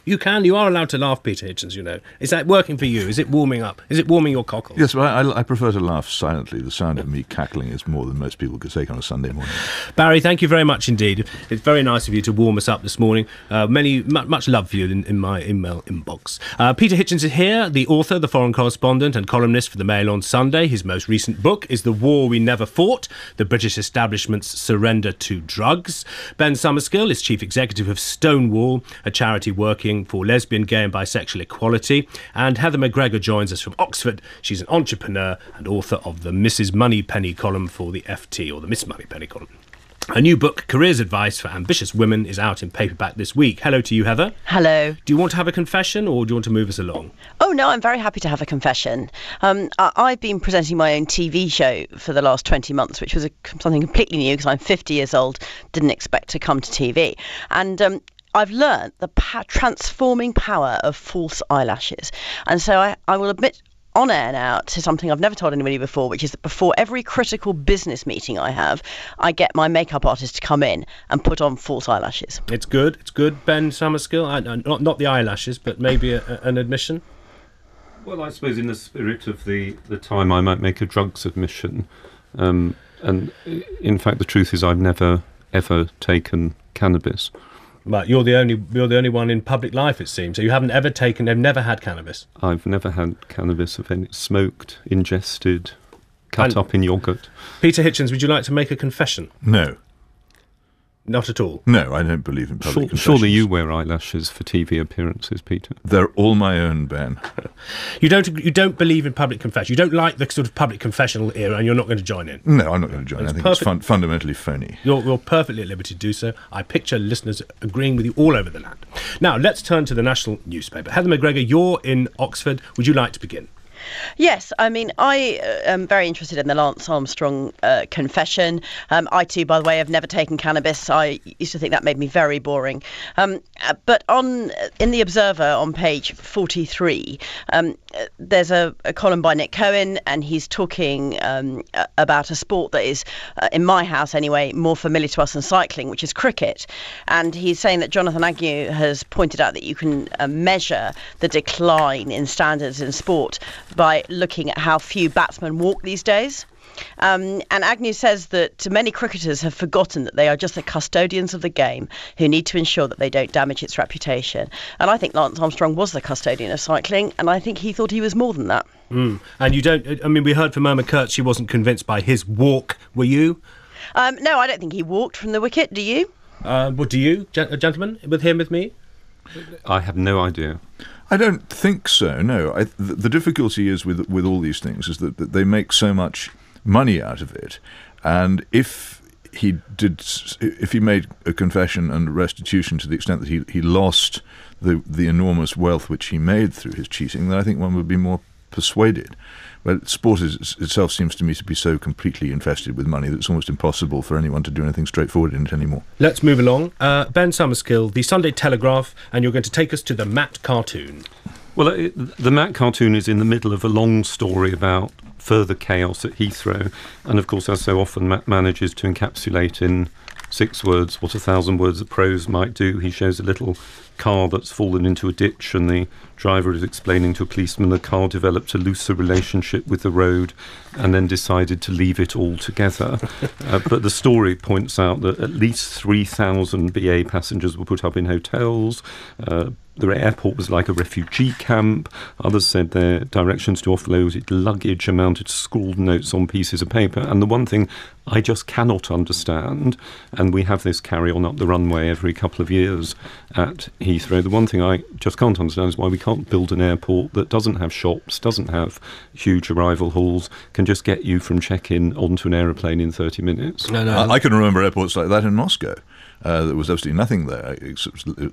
You are allowed to laugh, Peter Hitchens, Is that working for you? Is it warming up? Is it warming your cockles? Yes, well, I prefer to laugh silently. The sound of me cackling is more than most people could take on a Sunday morning. Barry, thank you very much indeed. It's very nice of you to warm us up this morning. Much love for you in my email inbox. Peter Hitchens is here, the author, the foreign correspondent and columnist for the Mail on Sunday. His most recent book is The War We Never Fought, the British Establishment's Surrender to Drugs. Ben Summerskill is chief executive of Stonewall, a charity working for lesbian, gay and bisexual equality. And Heather McGregor joins us from Oxford. She's an entrepreneur and author of the Mrs. Moneypenny column for the FT, or the Miss Moneypenny column. A new book, Careers Advice for Ambitious Women, is out in paperback this week. Hello to you, Heather. Hello. Do you want to have a confession, or do you want to move us along? Oh, no, I'm very happy to have a confession. I've been presenting my own TV show for the last 20 months, which was something completely new because I'm 50 years old, didn't expect to come to TV. And I've learned the transforming power of false eyelashes. And so I will admit on air now to something I've never told anybody before, which is that before every critical business meeting I have, I get my makeup artist to come in and put on false eyelashes. It's good. Ben Summerskill, not the eyelashes, but maybe an admission. Well, I suppose in the spirit of the time, I might make a drugs admission. And in fact, the truth is I've never, ever taken cannabis. Right, you're the only one in public life, it seems. So you haven't ever taken, they've never had cannabis. I've never had cannabis of any, smoked, ingested, cut up in yoghurt. Peter Hitchens, would you like to make a confession? No. Not at all? No, I don't believe in public confessions. Surely you wear eyelashes for TV appearances, Peter. They're all my own, Ben. You don't believe in public confession. You don't like the sort of public confessional era, and you're not going to join in. No, I'm not going to join in. I think it's fundamentally phony. You're perfectly at liberty to do so. I picture listeners agreeing with you all over the land. Now, let's turn to the national newspaper. Heather McGregor, you're in Oxford. Would you like to begin? Yes, I mean, I am very interested in the Lance Armstrong confession. I too, by the way, have never taken cannabis. I used to think that made me very boring. But in The Observer on page 43, there's a column by Nick Cohen, and he's talking about a sport that is, in my house anyway, more familiar to us than cycling, which is cricket. And he's saying that Jonathan Agnew has pointed out that you can measure the decline in standards in sport by looking at how few batsmen walk these days. And Agnew says that many cricketers have forgotten that they are just the custodians of the game who need to ensure that they don't damage its reputation. And I think Lance Armstrong was the custodian of cycling, and I think he thought he was more than that. And you don't, I mean, we heard from Irma Kurtz she wasn't convinced by his walk. Were you? No, I don't think he walked from the wicket. Do you? What do you, gentlemen, with me? I have no idea. I don't think so, no. The difficulty is with all these things is that they make so much money out of it, and if he made a confession and restitution to the extent that he lost the enormous wealth which he made through his cheating, then I think one would be more persuaded. But sport itself seems to me to be so completely infested with money that it's almost impossible for anyone to do anything straightforward in it anymore. Let's move along. Ben Summerskill, the Sunday Telegraph, and you're going to take us to the Matt cartoon. Well, the Matt cartoon is in the middle of a long story about further chaos at Heathrow, and of course, as so often, Matt manages to encapsulate in 6 words what 1,000 words of prose might do. He shows a little car that's fallen into a ditch, and the driver is explaining to a policeman the car developed a looser relationship with the road and then decided to leave it altogether. But the story points out that at least 3,000 BA passengers were put up in hotels. The airport was like a refugee camp. Others said their directions to offloaded luggage amounted to scrawled notes on pieces of paper. And the one thing I just cannot understand, and we have this carry on up the runway every couple of years at Heathrow, the one thing I just can't understand is why we can't build an airport that doesn't have shops, doesn't have huge arrival halls, can just get you from check-in onto an aeroplane in 30 minutes. I can remember airports like that in Moscow. There was absolutely nothing there.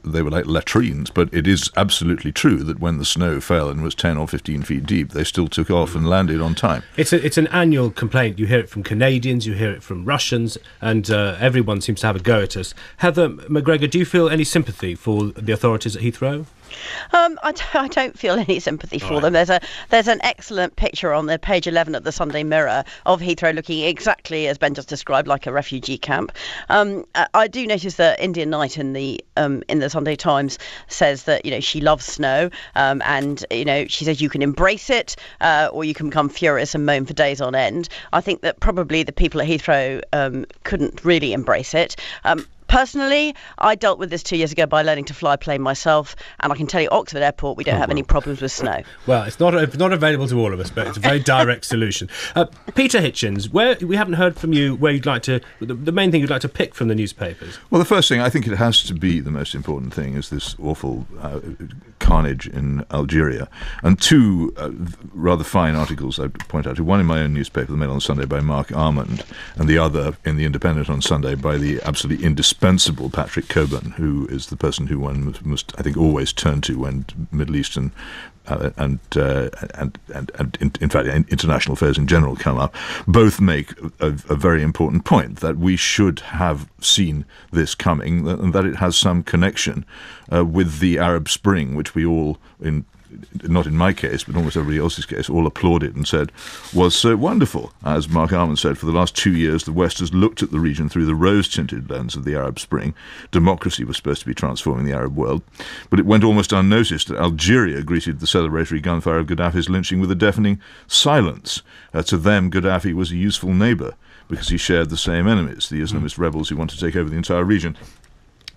They were like latrines, but it is absolutely true that when the snow fell and was 10 or 15 feet deep, they still took off and landed on time. It's an annual complaint. You hear it from Canadians, you hear it from Russians, and everyone seems to have a go at us. Heather McGregor, do you feel any sympathy for the authorities at Heathrow? I don't feel any sympathy for them. There's an excellent picture on the page 11 of the Sunday Mirror of Heathrow looking exactly as Ben just described, like a refugee camp. I do notice that Indian Knight in the Sunday Times says that she loves snow, and she says you can embrace it or you can become furious and moan for days on end. I think that probably the people at Heathrow couldn't really embrace it. Personally, I dealt with this 2 years ago by learning to fly a plane myself, and I can tell you, Oxford Airport, we don't have any problems with snow. Well, it's not available to all of us, but it's a very direct solution. Peter Hitchens, we haven't heard from you where you'd like to, the main thing you'd like to pick from the newspapers. Well, the first thing, I think it has to be the most important thing, is this awful carnage in Algeria. And two rather fine articles I'd point out to, one in my own newspaper, The Mail on Sunday, by Mark Armand, and the other in The Independent on Sunday by the absolutely indispensable Patrick Coburn, who is the person who one must, I think, always turn to when Middle Eastern and in fact international affairs in general come up. Both make a very important point, that we should have seen this coming, and that it has some connection with the Arab Spring, which we all, not in my case, but almost everybody else's case, all applauded and said was so wonderful. As Mark Armand said, for the last 2 years, the West has looked at the region through the rose-tinted lens of the Arab Spring. Democracy was supposed to be transforming the Arab world, but it went almost unnoticed that Algeria greeted the celebratory gunfire of Gaddafi's lynching with a deafening silence. To them, Gaddafi was a useful neighbour because he shared the same enemies, the Islamist rebels who want to take over the entire region.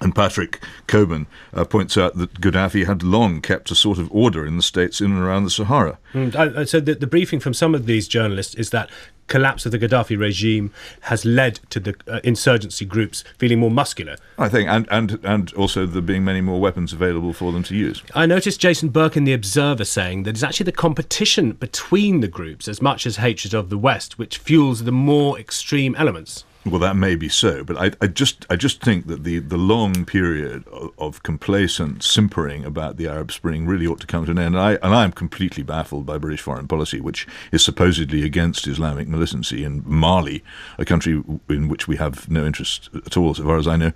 And Patrick Coburn points out that Gaddafi had long kept a sort of order in the states in and around the Sahara. So the briefing from some of these journalists is that collapse of the Gaddafi regime has led to the insurgency groups feeling more muscular. I think, and also there being many more weapons available for them to use. I noticed Jason Burke in The Observer saying that it's actually the competition between the groups as much as hatred of the West which fuels the more extreme elements. Well, that may be so, but I just think that the long period of complacent simpering about the Arab Spring really ought to come to an end. And I'm completely baffled by British foreign policy, which is supposedly against Islamic militancy in Mali, a country in which we have no interest at all, so far as I know,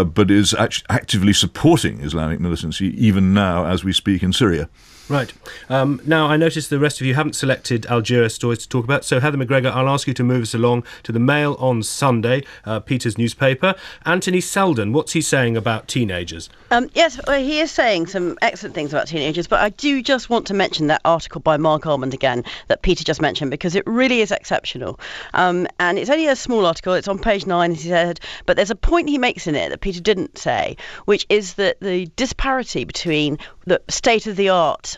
but is actively supporting Islamic militancy even now as we speak in Syria. Right. Now, I noticed the rest of you haven't selected Algeria stories to talk about, so Heather McGregor, I'll ask you to move us along to the Mail on Sunday, Peter's newspaper. Anthony Selden, what's he saying about teenagers? Yes, well, he is saying some excellent things about teenagers, but I do just want to mention that article by Mark Armand again that Peter just mentioned, because it really is exceptional. And it's only a small article, it's on page 9, as he said, but there's a point he makes in it that Peter didn't say, which is that the disparity between the state-of-the-art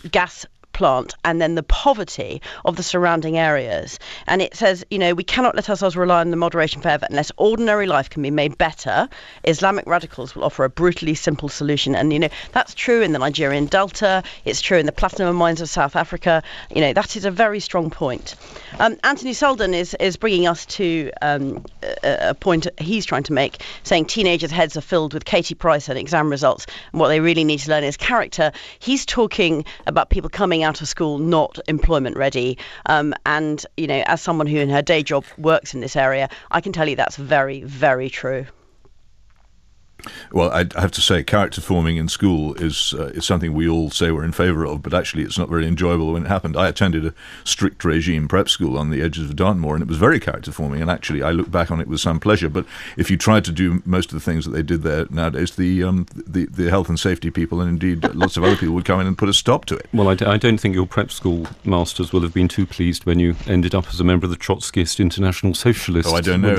gas plant and then the poverty of the surrounding areas. And it says, we cannot let ourselves rely on the moderation forever. Unless ordinary life can be made better, Islamic radicals will offer a brutally simple solution. And, that's true in the Nigerian Delta. It's true in the platinum mines of South Africa. That is a very strong point. Anthony Selden is bringing us to a point he's trying to make, saying teenagers' heads are filled with Katie Price and exam results, and what they really need to learn is character. He's talking about people coming out of school not employment ready, and as someone who in her day job works in this area, I can tell you that's very, very true. Well, I have to say, character forming in school is something we all say we're in favour of, but actually it's not very enjoyable when it happened. I attended a strict regime prep school on the edges of Dartmoor, and it was very character forming, and actually I look back on it with some pleasure. But if you tried to do most of the things that they did there nowadays, the health and safety people, and indeed lots of other people, would come in and put a stop to it. Well, I don't think your prep school masters will have been too pleased when you ended up as a member of the Trotskyist International Socialist. Oh, I don't know.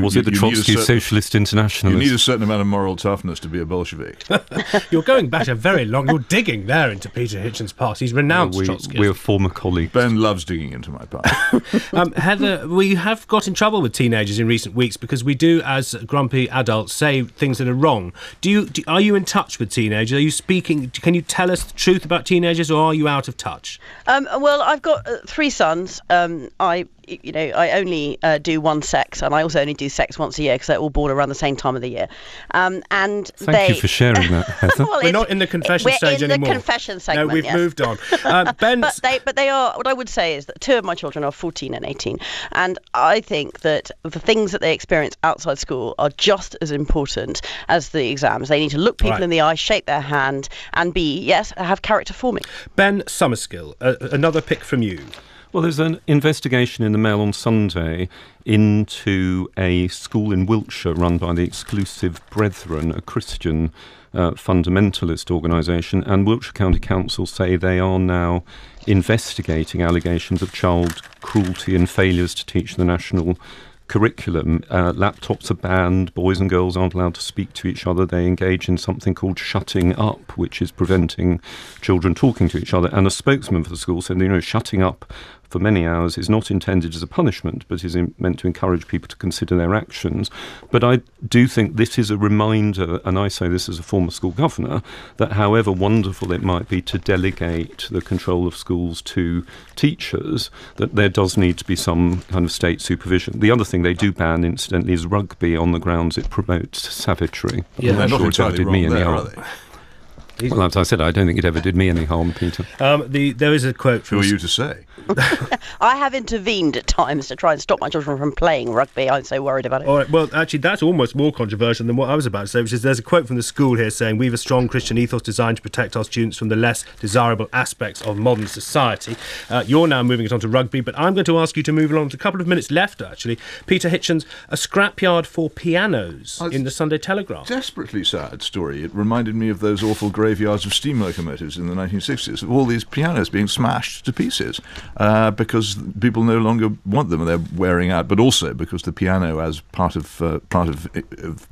Was it the Trotsky Socialist Internationalist? You need a certain amount of moral toughness to be a Bolshevik. You're going back a very long... You're digging there into Peter Hitchens' past. He's renounced Trotsky. We're former colleagues. Ben loves digging into my past. Heather, we have got in trouble with teenagers in recent weeks because we do, as grumpy adults, say things that are wrong. Are you in touch with teenagers? Are you speaking... Can you tell us the truth about teenagers, or are you out of touch? Well, I've got 3 sons. I only do one sex, and I also only do sex once a year because they're all born around the same time of the year. Thank you for sharing that, Heather. Well, we're not in the confession stage anymore. We're in the confession segment. No, we've moved on. But they are. What I would say is that 2 of my children are 14 and 18, and I think that the things that they experience outside school are just as important as the exams. They need to look people in the eye, shake their hand, and have character forming. Ben Summerskill, another pick from you. Well, there's an investigation in the Mail on Sunday into a school in Wiltshire run by the Exclusive Brethren, a Christian fundamentalist organisation, and Wiltshire County Council say they are now investigating allegations of child cruelty and failures to teach the national curriculum. Laptops are banned, boys and girls aren't allowed to speak to each other. They engage in something called shutting up, which is preventing children talking to each other. And a spokesman for the school said, shutting up for many hours is not intended as a punishment, but is meant to encourage people to consider their actions. But I do think this is a reminder, and I say this as a former school governor, that however wonderful it might be to delegate the control of schools to teachers, that there does need to be some kind of state supervision. The other thing they do ban, incidentally, is rugby on the grounds it promotes savagery. Yeah, they're not entirely wrong there, are they? Well, as I said, I don't think it ever did me any harm, Peter. There is a quote from... Who are you to say? I have intervened at times to try and stop my children from playing rugby. I'm so worried about it. All right, well, actually, that's almost more controversial than what I was about to say, which is there's a quote from the school here saying, "We have a strong Christian ethos designed to protect our students from the less desirable aspects of modern society." You're now moving it on to rugby, but I'm going to ask you to move along to a couple of minutes left, actually. Peter Hitchens, a scrapyard for pianos in the Sunday Telegraph. Desperately sad story. It reminded me of those awful graveyards of steam locomotives in the 1960s, of all these pianos being smashed to pieces because people no longer want them and they're wearing out, but also because the piano as part of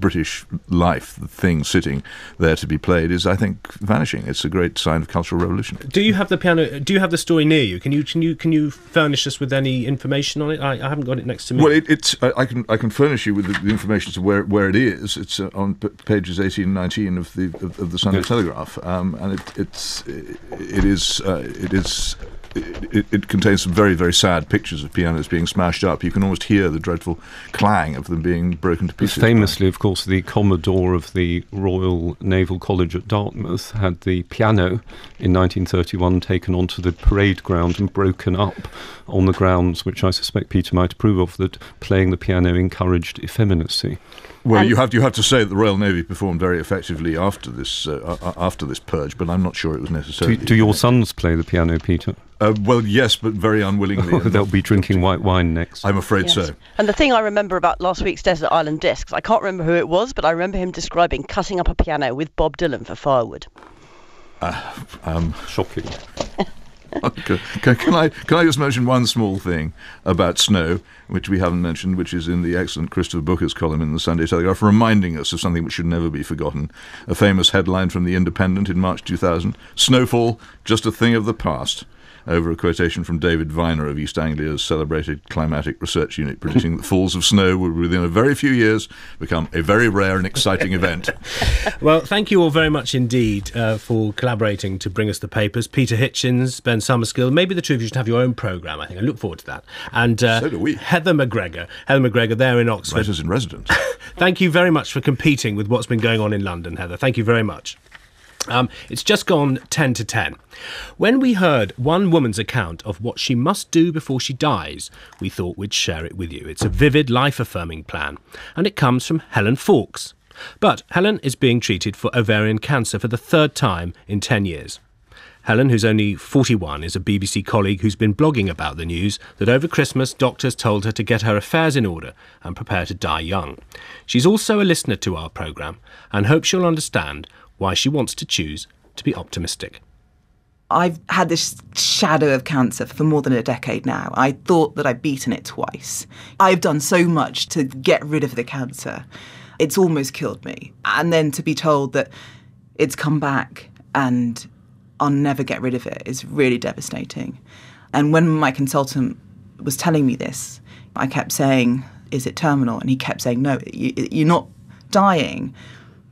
British life, the thing sitting there to be played, is, I think, vanishing. It's a great sign of cultural revolution. Do you have the piano? Do you have the story near you? Can you furnish us with any information on it? I haven't got it next to me. Well, I can furnish you with the information to where it is. It's on pages 18 and 19 of the Sunday Telegraph, and it contains some very, very sad pictures of pianos being smashed up. You can almost hear the dreadful clang of them being broken to pieces. Famously, of course, the Commodore of the Royal Naval College at Dartmouth had the piano in 1931 taken onto the parade ground and broken up on the grounds, which I suspect Peter might approve of, that playing the piano encouraged effeminacy. Well, you have to say that the Royal Navy performed very effectively after this purge, but I'm not sure it was necessary. Do your sons play the piano, Peter? Well, yes, but very unwillingly. They'll be drinking white wine next. I'm afraid so. And the thing I remember about last week's Desert Island Discs, I can't remember who it was, but I remember him describing cutting up a piano with Bob Dylan for firewood. Shocking. Okay. Can I just mention one small thing about snow, which we haven't mentioned, which is in the excellent Christopher Booker's column in the Sunday Telegraph, reminding us of something which should never be forgotten. A famous headline from The Independent in March 2000, "Snowfall, just a thing of the past," over a quotation from David Viner of East Anglia's celebrated climatic research unit, predicting that falls of snow will, within a very few years, become a very rare and exciting event. Well, thank you all very much indeed for collaborating to bring us the papers. Peter Hitchens, Ben Summerskill. Maybe the two of you should have your own programme, I think. I look forward to that. And so do we. Heather McGregor, there in Oxford. Writers in residence. Thank you very much for competing with what's been going on in London, Heather. Thank you very much. It's just gone 10 to 10. When we heard one woman's account of what she must do before she dies, we thought we'd share it with you. It's a vivid, life-affirming plan, and it comes from Helen Fawkes. But Helen is being treated for ovarian cancer for the third time in 10 years. Helen, who's only 41, is a BBC colleague who's been blogging about the news that over Christmas doctors told her to get her affairs in order and prepare to die young. She's also a listener to our programme and hopes you'll understand why she wants to choose to be optimistic. I've had this shadow of cancer for more than a decade now. I thought that I'd beaten it twice. I've done so much to get rid of the cancer. It's almost killed me. And then to be told that it's come back and I'll never get rid of it is really devastating. And when my consultant was telling me this, I kept saying, "Is it terminal?" And he kept saying, "No, you're not dying,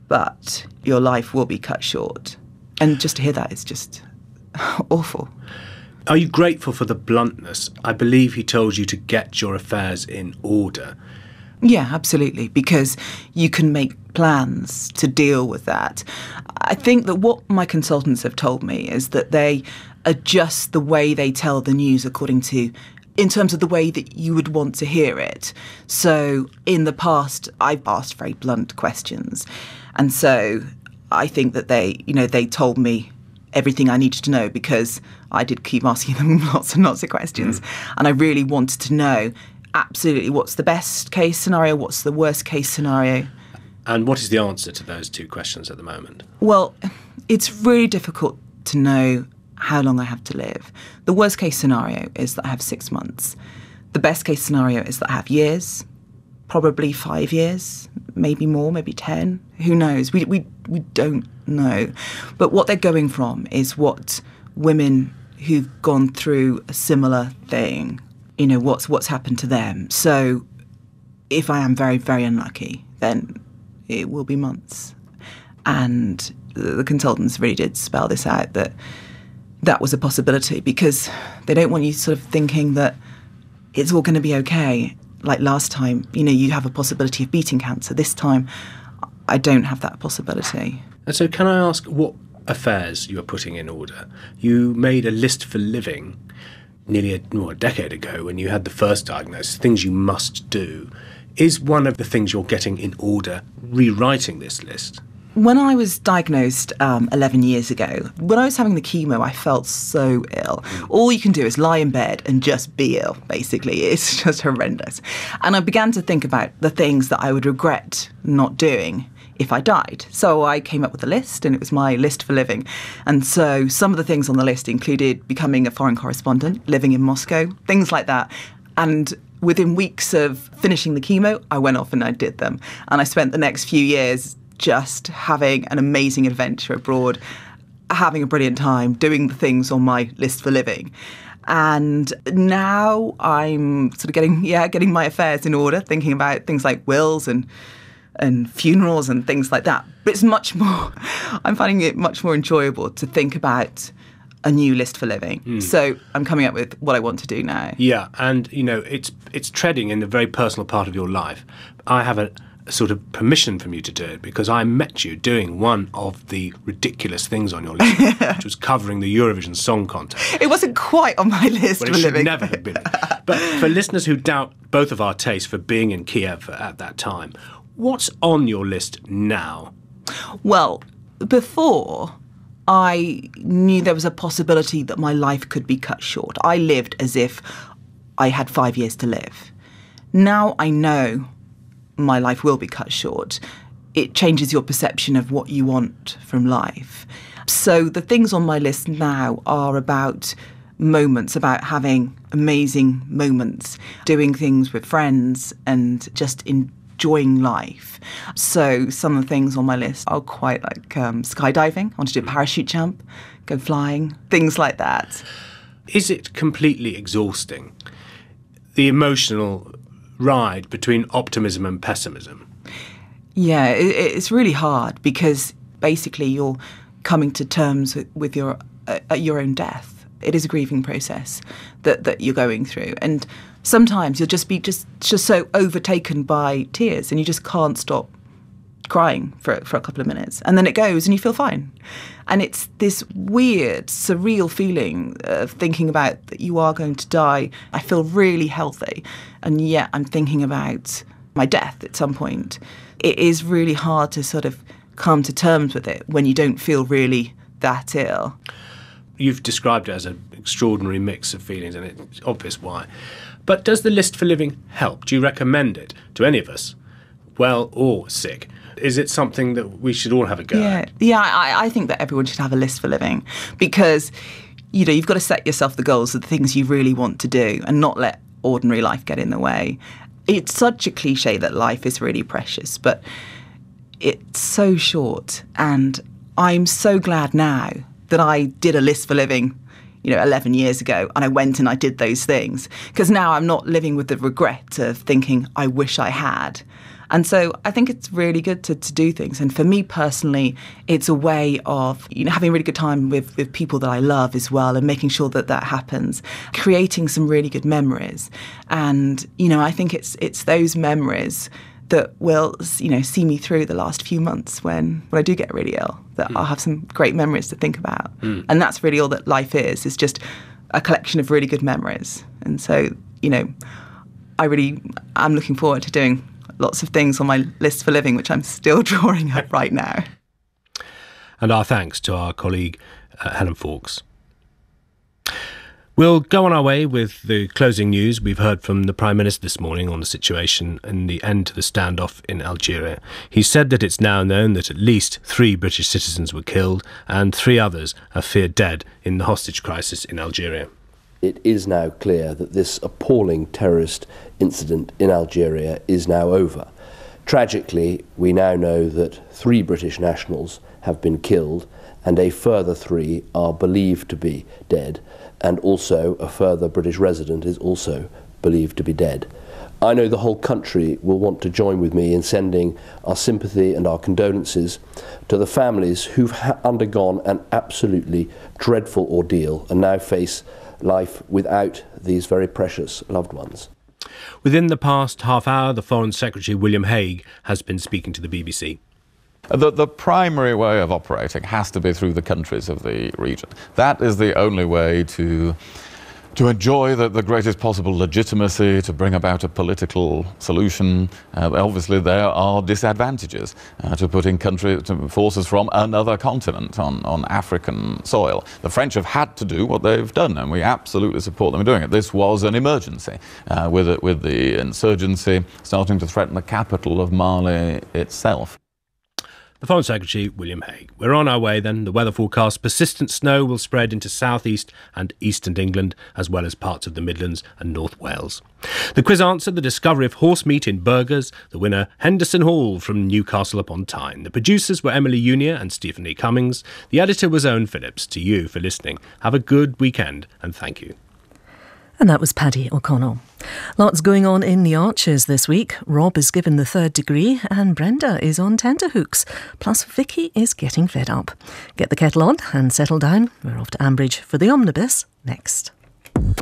but your life will be cut short." And just to hear that is just awful. Are you grateful for the bluntness? I believe he told you to get your affairs in order. Yeah, absolutely, because you can make plans to deal with that. I think that what my consultants have told me is that they adjust the way they tell the news in terms of the way that you would want to hear it. So in the past, I've asked very blunt questions. And so I think that they told me everything I needed to know because I did keep asking them lots and lots of questions. And I really wanted to know absolutely what's the best case scenario, what's the worst case scenario. And what is the answer to those two questions at the moment? Well, it's really difficult to know how long I have to live. The worst case scenario is that I have 6 months. The best case scenario is that I have years. probably 5 years, maybe more, maybe 10. Who knows? We don't know. But what they're going from is what women who've gone through a similar thing, you know, what's happened to them. So if I am very, very unlucky, then it will be months. And the consultants really did spell this out, that was a possibility, because they don't want you sort of thinking that it's all going to be okay. Like last time, you know, you have a possibility of beating cancer. This time, I don't have that possibility. And so can I ask what affairs you are putting in order? You made a list for living nearly a decade ago when you had the first diagnosis, things you must do. Is one of the things you're getting in order rewriting this list? When I was diagnosed 11 years ago, when I was having the chemo, I felt so ill. All you can do is lie in bed and just be ill, basically. It's just horrendous. And I began to think about the things that I would regret not doing if I died. So I came up with a list, and it was my list for living. And so some of the things on the list included becoming a foreign correspondent, living in Moscow, things like that. And within weeks of finishing the chemo, I went off and I did them. And I spent the next few years just having an amazing adventure abroad, having a brilliant time, doing the things on my list for living. And now I'm sort of getting my affairs in order, thinking about things like wills and funerals and things like that. But it's much more, I'm finding it much more enjoyable to think about a new list for living. So I'm coming up with what I want to do now. Yeah, and, you know, it's treading in a very personal part of your life. I have a sort of permission from you to do it because I met you doing one of the ridiculous things on your list, which was covering the Eurovision Song Contest. It wasn't quite on my list for living. It should never have been. But for listeners who doubt both of our tastes for being in Kiev at that time, what's on your list now? Well, before, I knew there was a possibility that my life could be cut short. I lived as if I had 5 years to live. Now I know my life will be cut short. It changes your perception of what you want from life. So the things on my list now are about moments, about having amazing moments, doing things with friends and just enjoying life. So some of the things on my list are quite like skydiving. I want to do a parachute jump, go flying, things like that. Is it completely exhausting, the emotional ride between optimism and pessimism? Yeah, it's really hard because basically you're coming to terms with your own death. It is a grieving process that you're going through, and sometimes you'll just be just so overtaken by tears, and you just can't stop crying for a couple of minutes, and then it goes, and you feel fine. And it's this weird, surreal feeling of thinking about that you are going to die. I feel really healthy, and yet I'm thinking about my death at some point. It is really hard to sort of come to terms with it when you don't feel really that ill. You've described it as an extraordinary mix of feelings, and it's obvious why. But does the list for living help? Do you recommend it to any of us, well or sick? Is it something that we should all have a go at? Yeah, I think that everyone should have a list for living because, you know, you've got to set yourself the goals of the things you really want to do and not let ordinary life get in the way. It's such a cliche that life is really precious, but it's so short. And I'm so glad now that I did a list for living, 11 years ago, and I went and I did those things, because now I'm not living with the regret of thinking I wish I had. And so I think it's really good to do things. And for me personally, it's a way of having a really good time with people that I love as well, and making sure that happens, creating some really good memories. And, I think it's those memories that will, see me through the last few months when I do get really ill, that I'll have some great memories to think about. And that's really all that life is just a collection of really good memories. And so, I'm looking forward to doing lots of things on my list for living, which I'm still drawing up right now. And our thanks to our colleague, Helen Fawkes. We'll go on our way with the closing news. We've heard from the Prime Minister this morning on the situation and the end to the standoff in Algeria. He said that it's now known that at least 3 British citizens were killed and 3 others are feared dead in the hostage crisis in Algeria. it is now clear that this appalling terrorist incident in Algeria is now over. Tragically, we now know that 3 British nationals have been killed and a further 3 are believed to be dead, and also a further British resident is also believed to be dead. I know the whole country will want to join with me in sending our sympathy and our condolences to the families who've undergone an absolutely dreadful ordeal and now face life without these very precious loved ones. Within the past half hour, the Foreign Secretary William Hague has been speaking to the BBC. The primary way of operating has to be through the countries of the region. That is the only way to enjoy the greatest possible legitimacy, to bring about a political solution. Obviously, there are disadvantages to putting forces from another continent on African soil. The French have had to do what they've done, and we absolutely support them in doing it. This was an emergency, with the insurgency starting to threaten the capital of Mali itself. The Foreign Secretary, William Hague. We're on our way then. The weather forecast: persistent snow will spread into southeast and eastern England, as well as parts of the Midlands and North Wales. The quiz answer: the discovery of horse meat in burgers. The winner, Henderson Hall from Newcastle upon Tyne. The producers were Emily Unier and Stephanie Cummings. The editor was Owen Phillips. To you for listening. Have a good weekend and thank you. And that was Paddy O'Connell. Lots going on in the Archers this week. Rob is given the 3rd degree and Brenda is on tenterhooks. Plus Vicky is getting fed up. Get the kettle on and settle down. We're off to Ambridge for the Omnibus next.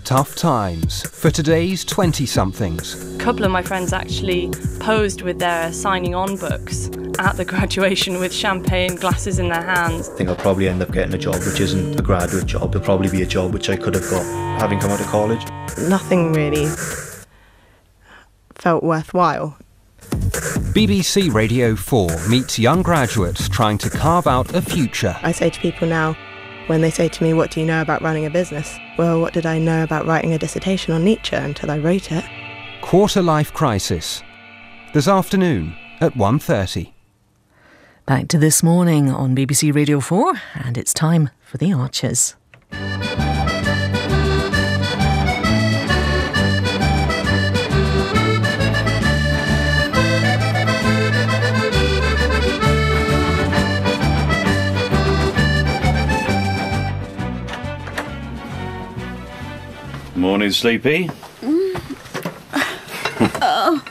Tough times for today's 20-somethings. A couple of my friends actually posed with their signing on books at the graduation with champagne glasses in their hands. I think I'll probably end up getting a job which isn't a graduate job. It'll probably be a job which I could have got having come out of college. Nothing really felt worthwhile. BBC Radio 4 meets young graduates trying to carve out a future. I say to people now, when they say to me, what do you know about running a business? Well, what did I know about writing a dissertation on Nietzsche until I wrote it? Quarter-life crisis. This afternoon at 1:30. Back to This Morning on BBC Radio 4, and it's time for the Archers. Morning, Sleepy. Oh.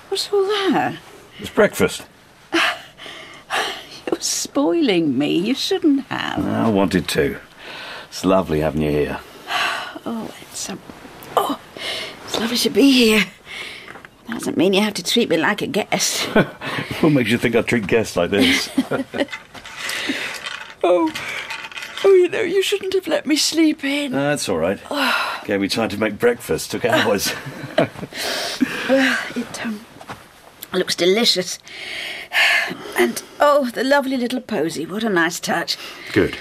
What's all that? It's breakfast. You're spoiling me. You shouldn't have. I wanted to. It's lovely having you here. It's lovely to be here. That doesn't mean you have to treat me like a guest. What makes you think I treat guests like this? You know, you shouldn't have let me sleep in. That's all right. Gave me time to make breakfast. Took hours. Well, it looks delicious. And, the lovely little posy. What a nice touch. Good.